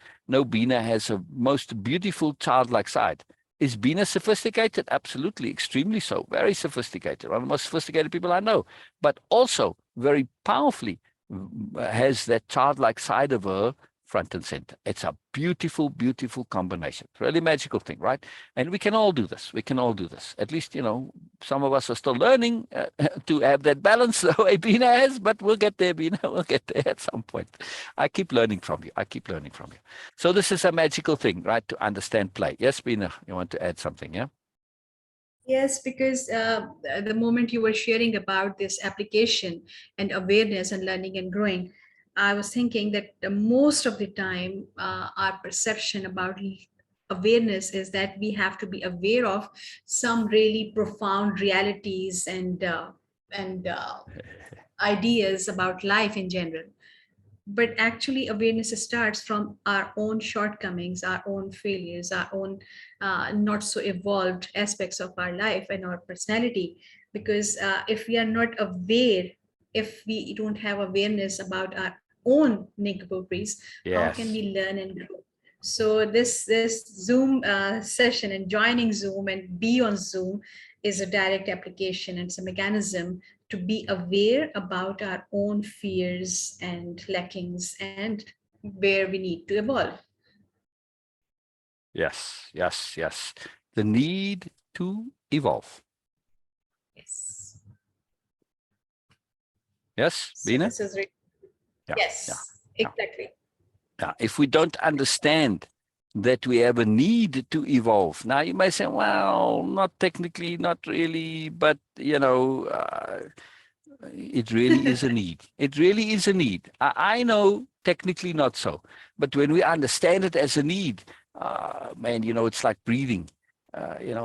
has a most beautiful childlike side. Is Bina sophisticated? Absolutely, extremely so. Very sophisticated. One of the most sophisticated people I know. But also very powerfully has that childlike side of her front and center. It's a beautiful, beautiful combination. Really magical thing, right? And we can all do this. We can all do this. At least, some of us are still learning to have that balance the way Bina has, but we'll get there, Bina. We'll get there at some point. I keep learning from you. I keep learning from you. So this is a magical thing, right? To understand play. Yes, Bina, you want to add something, yeah? Yes, because the moment you were sharing about this application and awareness and learning and growing, I was thinking that most of the time, our perception about awareness is that we have to be aware of some really profound realities and ideas about life in general. But actually awareness starts from our own shortcomings, our own failures, our own not so evolved aspects of our life and our personality. Because if we are not aware, if we don't have awareness about our own nincompoopries, how can Yes. we learn and grow? So this Zoom session and joining Zoom and be on Zoom is a direct application. It's a mechanism to be aware about our own fears and lackings and where we need to evolve. Yes. The need to evolve. Yes. Yes, So Bina? this is Yeah. yes, Yeah. exactly. If we don't understand that we have a need to evolve. Now you may say, well, not technically, not really, but it really is a need. It really is a need. I know technically not so, but when we understand it as a need, man, it's like breathing.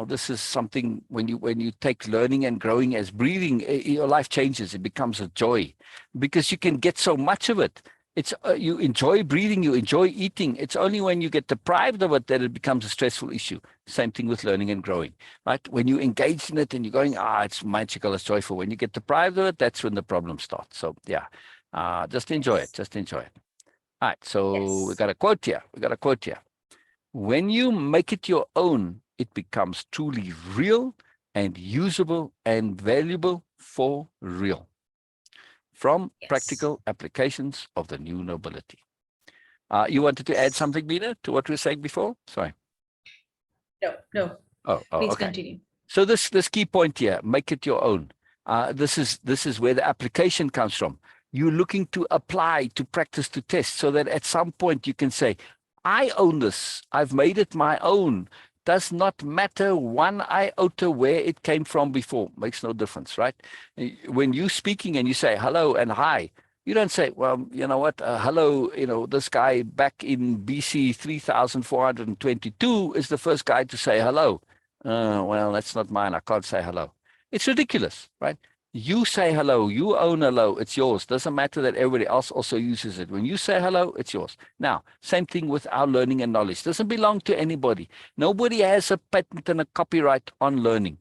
This is something when you take learning and growing as breathing, your life changes. It becomes a joy because you can get so much of it. It's you enjoy breathing, you enjoy eating. It's only when you get deprived of it that it becomes a stressful issue. Same thing with learning and growing, right? When you engage in it and you're going, it's magical, it's joyful. When you get deprived of it, that's when the problem starts. So yeah, just enjoy it. Yes. Just enjoy it. All right. So we Yes. got a quote here. When you make it your own, it becomes truly real and usable and valuable for real. From Yes. practical applications of the new nobility. You wanted to add Yes. something, Bina, to what we were saying before? Sorry. No. Oh, Please okay. continue. So this key point here, make it your own. This is where the application comes from. You're looking to apply, to practice, to test, so that at some point you can say, I own this. I've made it my own. Does not matter one iota where it came from before. Makes no difference, right? When you're speaking and you say hello and hi, you don't say, well, you know what, hello, this guy back in BC 3422 is the first guy to say hello. Well, that's not mine. I can't say hello. It's ridiculous, right? You say hello. You own hello. It's yours. Doesn't matter that everybody else also uses it. When you say hello, it's yours. Now, same thing with our learning and knowledge. Doesn't belong to anybody. Nobody has a patent and a copyright on learning.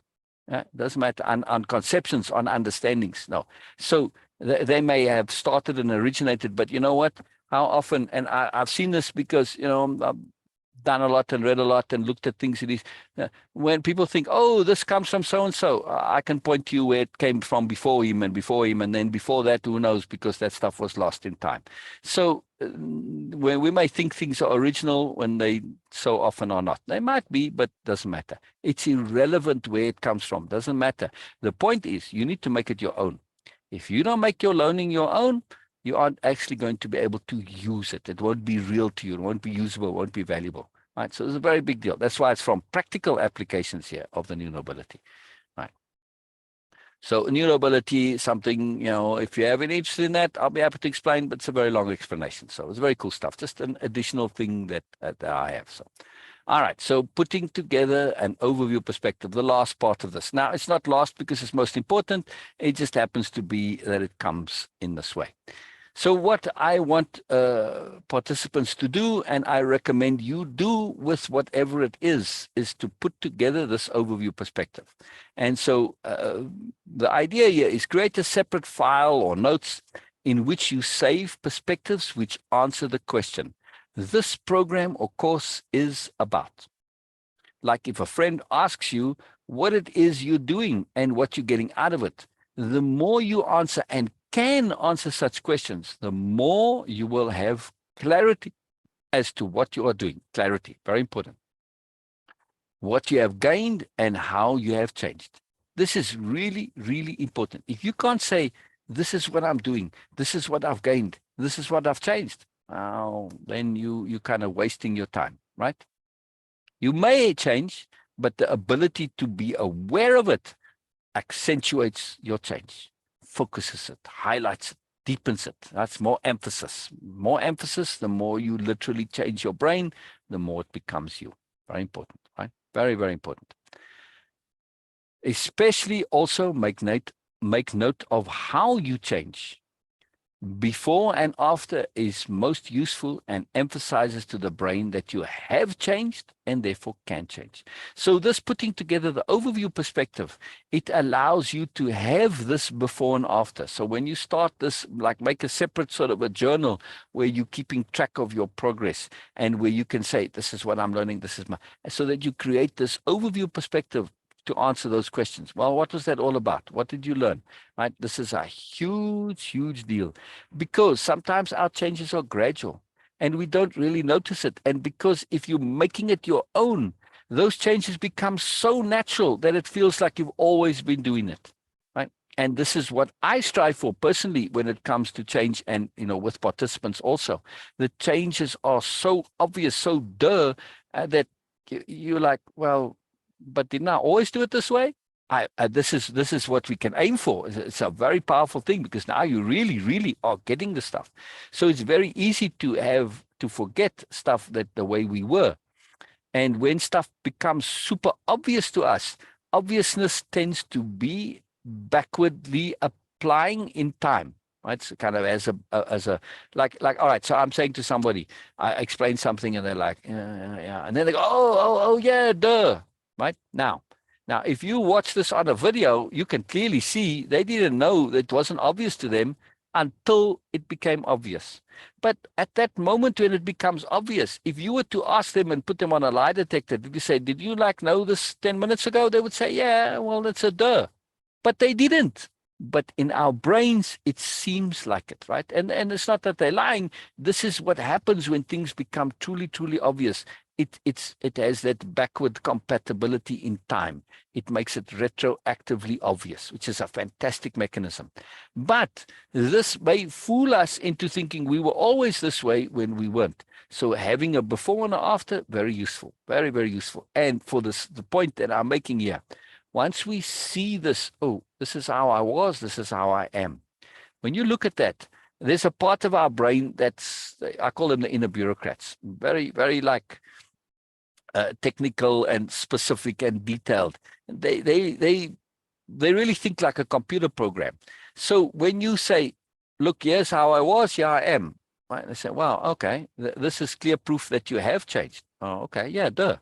Doesn't matter on conceptions, on understandings. No. So they may have started and originated, but you know what? How often, and I've seen this because, I've done a lot and read a lot and looked at things. When people think, oh, this comes from so-and-so, I can point to you where it came from before him, and then before that, who knows, because that stuff was lost in time. So when we may think things are original when they so often are not. They might be, but doesn't matter. It's irrelevant where it comes from. Doesn't matter. The point is you need to make it your own. If you don't make your learning your own, you aren't actually going to be able to use it. It won't be real to you. It won't be usable. It won't be valuable. Right? So it's a very big deal. That's why it's from practical applications here of the new nobility. Right? So new nobility, something, if you have any interest in that, I'll be happy to explain, but it's a very long explanation. So it's very cool stuff. Just an additional thing that I have. So. All right, so putting together an overview perspective, the last part of this. Now, it's not last because it's most important. It just happens to be that it comes in this way. So what I want participants to do, and I recommend you do with whatever it is to put together this overview perspective. And so the idea here is create a separate file or notes in which you save perspectives which answer the question this program or course is about. Like if a friend asks you what it is you're doing and what you're getting out of it, the more you answer and can answer such questions, the more you will have clarity as to what you are doing. Clarity, very important. What you have gained and how you have changed. This is really, really important. If you can't say, this is what I'm doing, this is what I've gained, this is what I've changed, then you're kind of wasting your time, right? You may change, but the ability to be aware of it accentuates your change, focuses it, highlights it, deepens it. That's more emphasis. More emphasis, the more you literally change your brain, the more it becomes you. Very important, right? Very, very important. Especially also make note of how you change. Before and after is most useful and emphasizes to the brain that you have changed and therefore can change. So this putting together the overview perspective, it allows you to have this before and after. So when you start this, like make a separate sort of a journal where you're keeping track of your progress and where you can say, this is what I'm learning, this is so that you create this overview perspective to answer those questions. Well, what was that all about? What did you learn? Right? This is a huge, huge deal because sometimes our changes are gradual and we don't really notice it. And because if you're making it your own, those changes become so natural that it feels like you've always been doing it. Right? And this is what I strive for personally when it comes to change and, with participants also. The changes are so obvious, so that you're like, well, but didn't I always do it this way? This is what we can aim for. It's a very powerful thing because now you really, really are getting the stuff. So it's very easy to forget stuff that the way we were. And when stuff becomes super obvious to us, obviousness tends to be backwardly applying in time. Right? So kind of as a like all right. So I'm saying to somebody, I explain something and they're like, yeah, and then they go, oh yeah, duh. Right now, if you watch this on a video, you can clearly see they didn't know that it wasn't obvious to them until it became obvious. But at that moment when it becomes obvious, if you were to ask them and put them on a lie detector, did you say, did you know this 10 minutes ago? They would say, yeah, well, that's a duh. But they didn't. But in our brains, it seems like it, right? And it's not that they're lying. This is what happens when things become truly, truly obvious. it has that backward compatibility in time. It makes it retroactively obvious, which is a fantastic mechanism. But this may fool us into thinking we were always this way when we weren't. So having a before and after, very useful, very, very useful. And for this, the point that I'm making here, once we see this, oh, this is how I was, this is how I am. When you look at that, there's a part of our brain that's, I call them the inner bureaucrats, very, very like technical and specific and detailed. They really think like a computer program. So when you say, look, here's how I was, here I am, right? They say, wow, okay, this is clear proof that you have changed. Oh, okay, yeah, duh.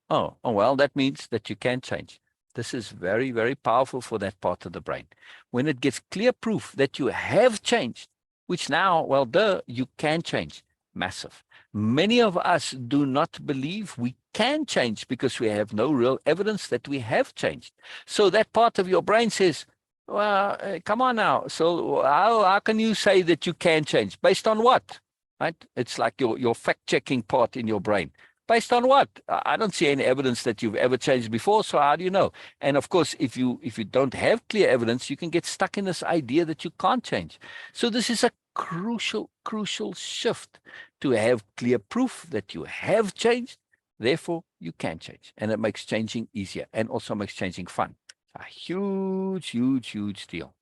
Oh, well, that means that you can change. This is very, very powerful for that part of the brain. When it gets clear proof that you have changed, which now, well, duh, you can change. Massive. Many of us do not believe we can change because we have no real evidence that we have changed. So that part of your brain says, well, come on now. So how can you say that you can change? Based on what? Right? It's like your fact-checking part in your brain. Based on what? I don't see any evidence that you've ever changed before, so how do you know? And of course, if you don't have clear evidence, you can get stuck in this idea that you can't change. So this is a crucial shift to have clear proof that you have changed. Therefore, you can change. And it makes changing easier and also makes changing fun. A huge deal.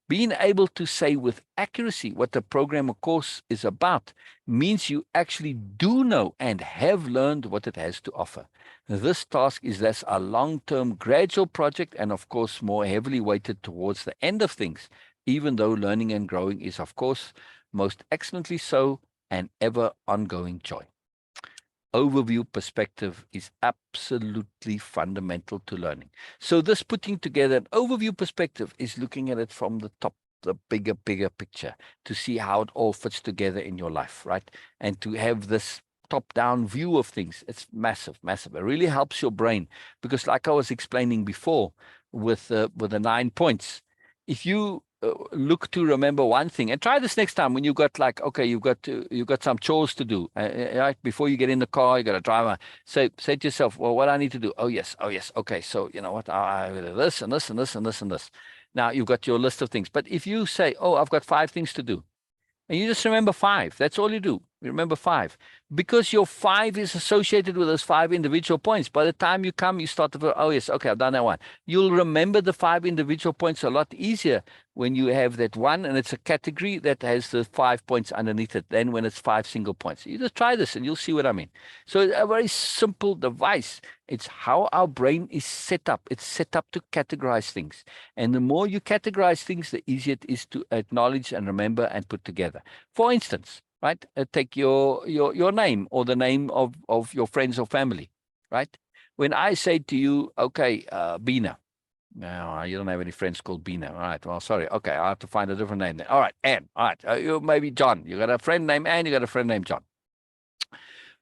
Being able to say with accuracy what the program or course is about means you actually do know and have learned what it has to offer. This task is less a long-term gradual project and of course more heavily weighted towards the end of things, even though learning and growing is of course most excellently so and ever ongoing joy. Overview perspective is absolutely fundamental to learning. So this putting together an overview perspective is looking at it from the top, the bigger picture to see how it all fits together in your life, right? And to have this top-down view of things, it's massive. It really helps your brain because like I was explaining before with the 9 points, if you look to remember one thing and try this next time when you got like, okay, you've got some chores to do, right? Before you get in the car, you got to drive. Say to yourself, well, what I need to do? Oh yes. Okay. So you know what? I this and this and this and this and this. Now you've got your list of things. But if you say, oh, I've got 5 things to do, and you just remember 5, that's all you do. You remember 5 because your 5 is associated with those 5 individual points. By the time you come, you start to, oh yes, okay, I've done that one. You'll remember the 5 individual points a lot easier when you have that one and it's a category that has the 5 points underneath it than when it's 5 single points. You just try this and you'll see what I mean. So it's a very simple device. It's how our brain is set up. It's set up to categorize things. And the more you categorize things, the easier it is to acknowledge and remember and put together. For instance, right? Take your name or the name of your friends or family, right? When I say to you, okay, Bina, no, you don't have any friends called Bina. All right, well, sorry. Okay, I'll have to find a different name then. All right, Anne. All right, you maybe John. You got a friend named Anne, you got a friend named John.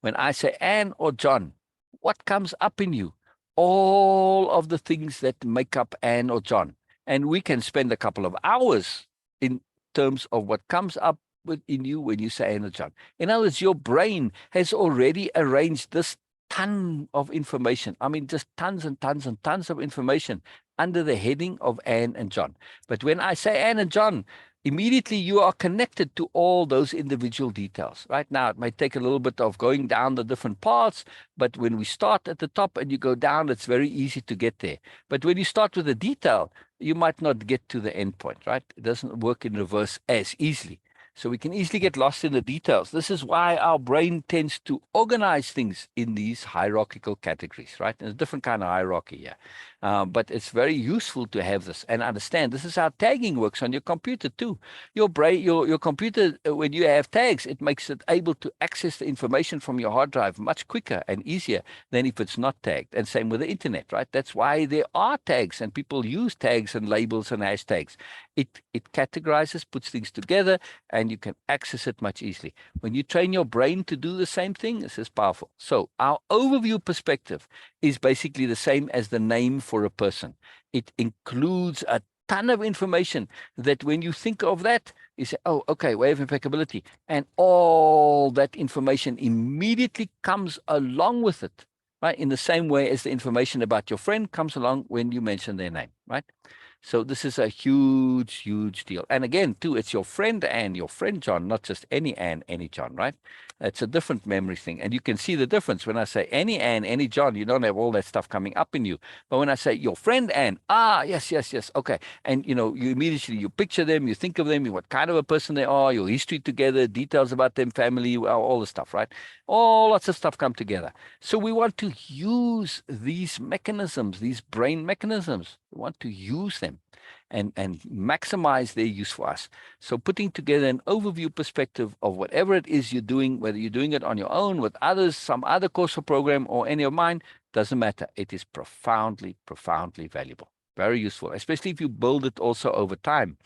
When I say Anne or John, what comes up in you? All of the things that make up Anne or John. And we can spend a couple of hours in terms of what comes up within you when you say Anne or John. In other words, your brain has already arranged this ton of information. I mean, just tons and tons and tons of information under the heading of Anne and John. But when I say Anne and John, immediately you are connected to all those individual details. Right now, it might take a little bit of going down the different parts, but when we start at the top and you go down, it's very easy to get there. But when you start with a detail, you might not get to the end point, right? It doesn't work in reverse as easily. So we can easily get lost in the details. This is why our brain tends to organize things in these hierarchical categories, right? There's a different kind of hierarchy here. But it's very useful to have this and understand this is how tagging works on your computer too. Your brain, your computer, when you have tags, it makes it able to access the information from your hard drive much quicker and easier than if it's not tagged. And same with the internet, right? That's why there are tags and people use tags and labels and hashtags. It categorizes, puts things together, and you can access it much easily. When you train your brain to do the same thing, this is powerful. So our overview perspective is basically the same as the name for a person. It includes a ton of information that when you think of that, You say, oh, okay, way of impeccability. And all that information immediately comes along with it, right? In the same way as the information about your friend comes along when you mention their name, right? So this is a huge, huge deal. And again, too, it's your friend Anne, your friend John, not just any Anne, any John, right? It's a different memory thing. And you can see the difference. When I say any Anne, any John, you don't have all that stuff coming up in you. But when I say your friend Anne, yes, yes, yes, okay. And, you know, you immediately, you picture them, you think of them, what kind of a person they are, your history together, details about them, family, all the stuff, right? All lots of stuff come together. So we want to use these mechanisms, these brain mechanisms. We want to use them and maximize their use for us. So putting together an overview perspective of whatever it is you're doing, whether you're doing it on your own, with others, some other course or program, or any of mine, doesn't matter. It is profoundly, profoundly valuable. Very useful, especially if you build it also over time.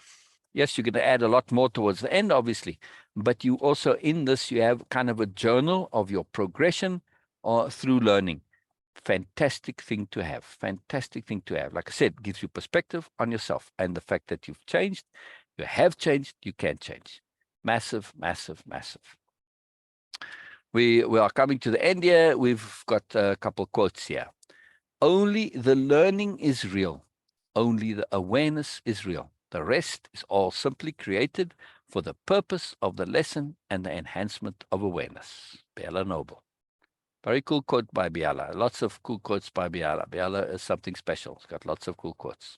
Yes, you're going to add a lot more towards the end, obviously, but you also, in this, you have kind of a journal of your progression or through learning. Fantastic thing to have. Fantastic thing to have. Like I said, gives you perspective on yourself and the fact that you've changed, you have changed, you can change. Massive, massive, massive. We are coming to the end here. We've got a couple of quotes here. Only the learning is real. Only the awareness is real. The rest is all simply created for the purpose of the lesson and the enhancement of awareness. Bella Noble. Very cool quote by Biala. Lots of cool quotes by Biala. Biala is something special. It's got lots of cool quotes.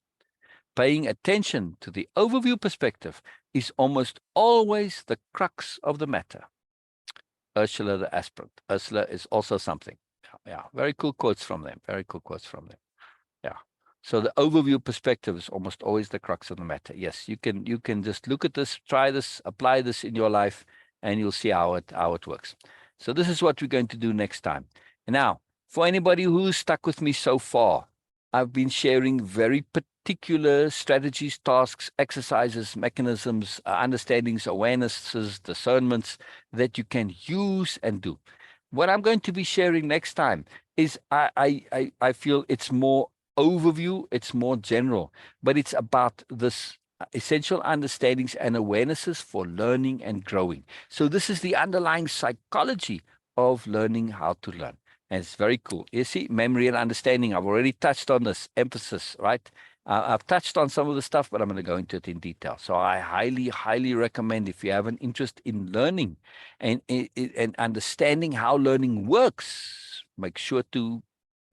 Paying attention to the overview perspective is almost always the crux of the matter. Ursula the aspirant. Ursula is also something. Yeah, very cool quotes from them. Very cool quotes from them. Yeah. So the overview perspective is almost always the crux of the matter. Yes, you can just look at this, try this, apply this in your life, and you'll see how it works. So this is what we're going to do next time. And now, for anybody who's stuck with me so far, I've been sharing very particular strategies, tasks, exercises, mechanisms, understandings, awarenesses, discernments that you can use and do. What I'm going to be sharing next time is I feel it's more overview, it's more general, but it's about this essential understandings and awarenesses for learning and growing. So this is the underlying psychology of learning how to learn. And it's very cool. You see, memory and understanding. I've already touched on this emphasis, right? I've touched on some of the stuff, but I'm going to go into it in detail. So I highly, highly recommend, if you have an interest in learning and understanding how learning works, make sure to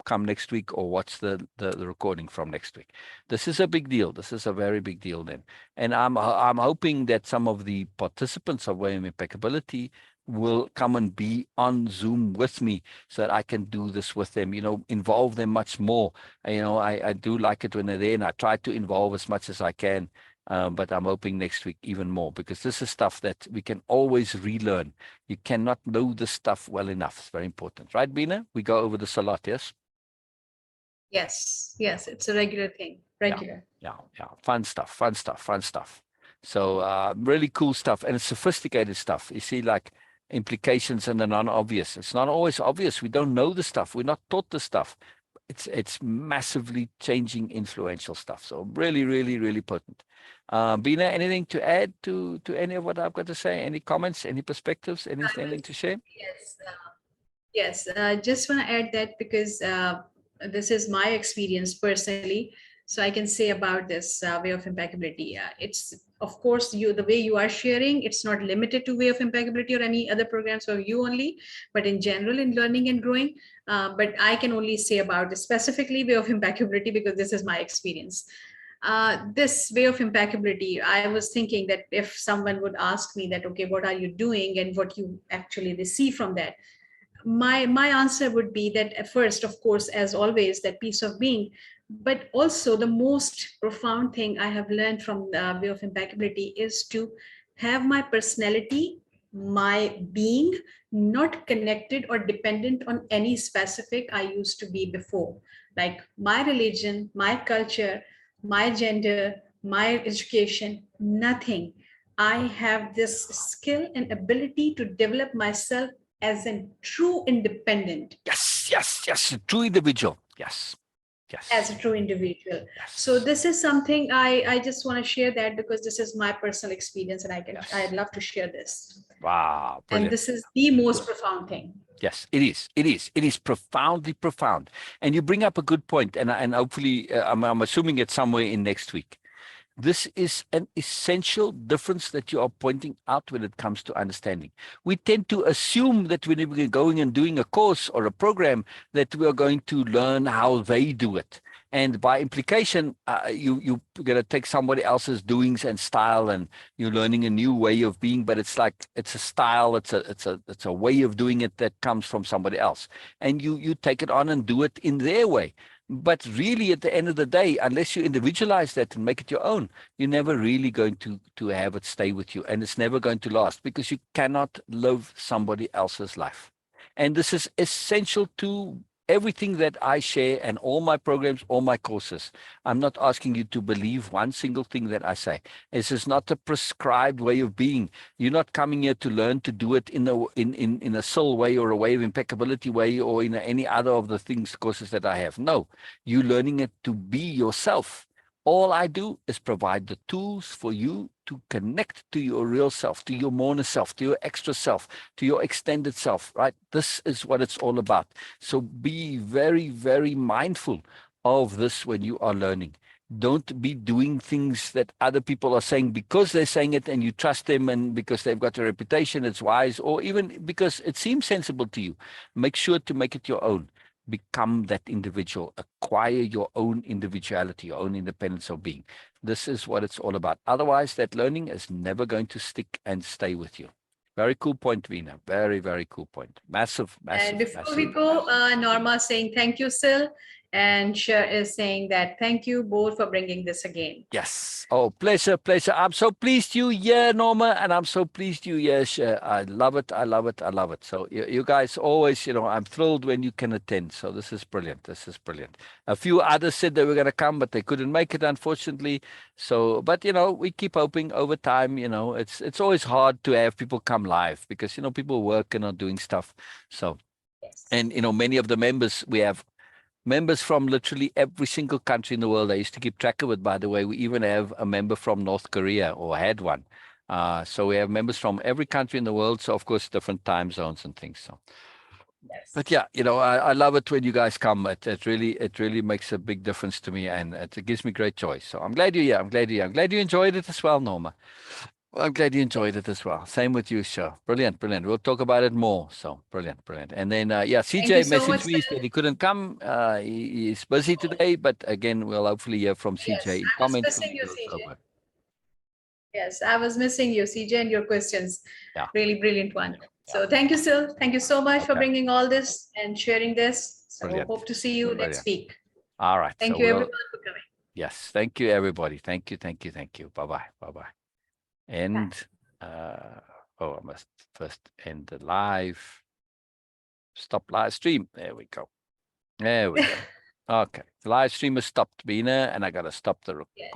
come next week or watch the recording from next week. This is a big deal. This is a very big deal then. And I'm hoping that some of the participants of Way-Of-Impeccability will come and be on Zoom with me so that I can do this with them, involve them much more. I do like it when they're there, and I try to involve as much as I can. But I'm hoping next week even more, because this is stuff that we can always relearn. You cannot know this stuff well enough. It's very important. Right, Bina? We go over this a lot, yes? Yes, yes, it's a regular thing. Regular. Yeah. Fun stuff, fun stuff, fun stuff. So really cool stuff, and it's sophisticated stuff. You see, like implications and the non-obvious. It's not always obvious. We don't know the stuff. We're not taught the stuff. It's massively changing, influential stuff. So really, really, really potent. Bina, anything to add to any of what I've got to say? Any comments, any perspectives, anything to share? Yes, just want to add that because this is my experience personally, so I can say about this way of impeccability. It's, of course, the way you are sharing, it's not limited to way of impeccability or any other programs for you only, but in general in learning and growing. But I can only say about this specifically way of impeccability because this is my experience. This way of impeccability, I was thinking that if someone would ask me that, okay, what are you doing and what you actually receive from that, my answer would be that at first, of course, as always, that peace of being, but also the most profound thing I have learned from the way of impeccability is to have my personality, my being, not connected or dependent on any specific I used to be before, like my religion, my culture, my gender, my education, nothing. I have this skill and ability to develop myself as a true independent. Yes. True individual. Yes. Yes. as a true individual. Yes. So this is something I just want to share that because this is my personal experience and Yes. I'd love to share this. Wow, And brilliant. this is the most profound thing. Yes, it is. It is. It is profoundly profound. And you bring up a good point, and hopefully, I'm assuming it's somewhere in next week. This is an essential difference that you are pointing out when it comes to understanding. We tend to assume that when we're going and doing a course or a program, that we are going to learn how they do it. And by implication, you're going to take somebody else's doings and style, and you're learning a new way of being. But it's like it's a style, it's a way of doing it that comes from somebody else, and you take it on and do it in their way. But really, at the end of the day, unless you individualize that and make it your own, you're never really going to have it stay with you, and it's never going to last because you cannot live somebody else's life. And this is essential to everything that I share and all my programs, all my courses. I'm not asking you to believe one single thing that I say. This is not a prescribed way of being. You're not coming here to learn to do it in a soul way or a way of impeccability way or in any other of the things, courses that I have. No, you're learning it to be yourself. All I do is provide the tools for you to connect to your real self, to your mono self, to your extra self, to your extended self, right? This is what it's all about. So be very, very mindful of this when you are learning. Don't be doing things that other people are saying because they're saying it and you trust them and because they've got a reputation, it's wise, or even because it seems sensible to you. Make sure to make it your own. Become that individual, acquire your own individuality, your own independence of being. This is what it's all about. Otherwise, that learning is never going to stick and stay with you. Very cool point, Veena. Very, very cool point. Massive, And massive, before we massive. go, Norma saying thank you, Sil, and Cher is saying that thank you both for bringing this again. Yes. Oh, pleasure, pleasure. I'm so pleased you here, Norma, and I'm so pleased you here, Cher. I love it. I love it. I love it. So you guys always, I'm thrilled when you can attend. So this is brilliant. This is brilliant. A few others said they were going to come, but they couldn't make it, unfortunately. So, but we keep hoping over time. It's always hard to have people come live because people work and are doing stuff. So, Yes. and many of the members we have. Members from literally every single country in the world. I used to keep track of it, by the way. We even have a member from North Korea, or had one. So we have members from every country in the world. So, of course, different time zones and things. So, Yes. but yeah, I love it when you guys come. It really makes a big difference to me, and it gives me great joy. So I'm glad you're here. I'm glad you're here. I'm glad you enjoyed it as well, Norma. Well, I'm glad you enjoyed it as well. Same with you, sure. Brilliant, brilliant. We'll talk about it more. So brilliant, brilliant. And then, yeah, Thank you CJ so much, messaged me, Sil. said he couldn't come. He's busy today, but again, we'll hopefully hear from Yes, CJ. I was Comments when missing he you, goes CJ. over. Yes, I was missing you, CJ, and your questions. Yeah. Really brilliant one. Yeah. So thank you, Sil. Thank you so much for Okay. bringing all this and sharing this. So Brilliant. hope to see you next Brilliant. week. All right. Thank So you, everyone, for coming. yes. Thank you, everybody. Thank you. Thank you. Thank you. Bye bye. Bye bye. And, I must first end the live. Stop live stream. There we go. There we go. Okay. The live stream has stopped, Bina, and I got to stop the Yes. record.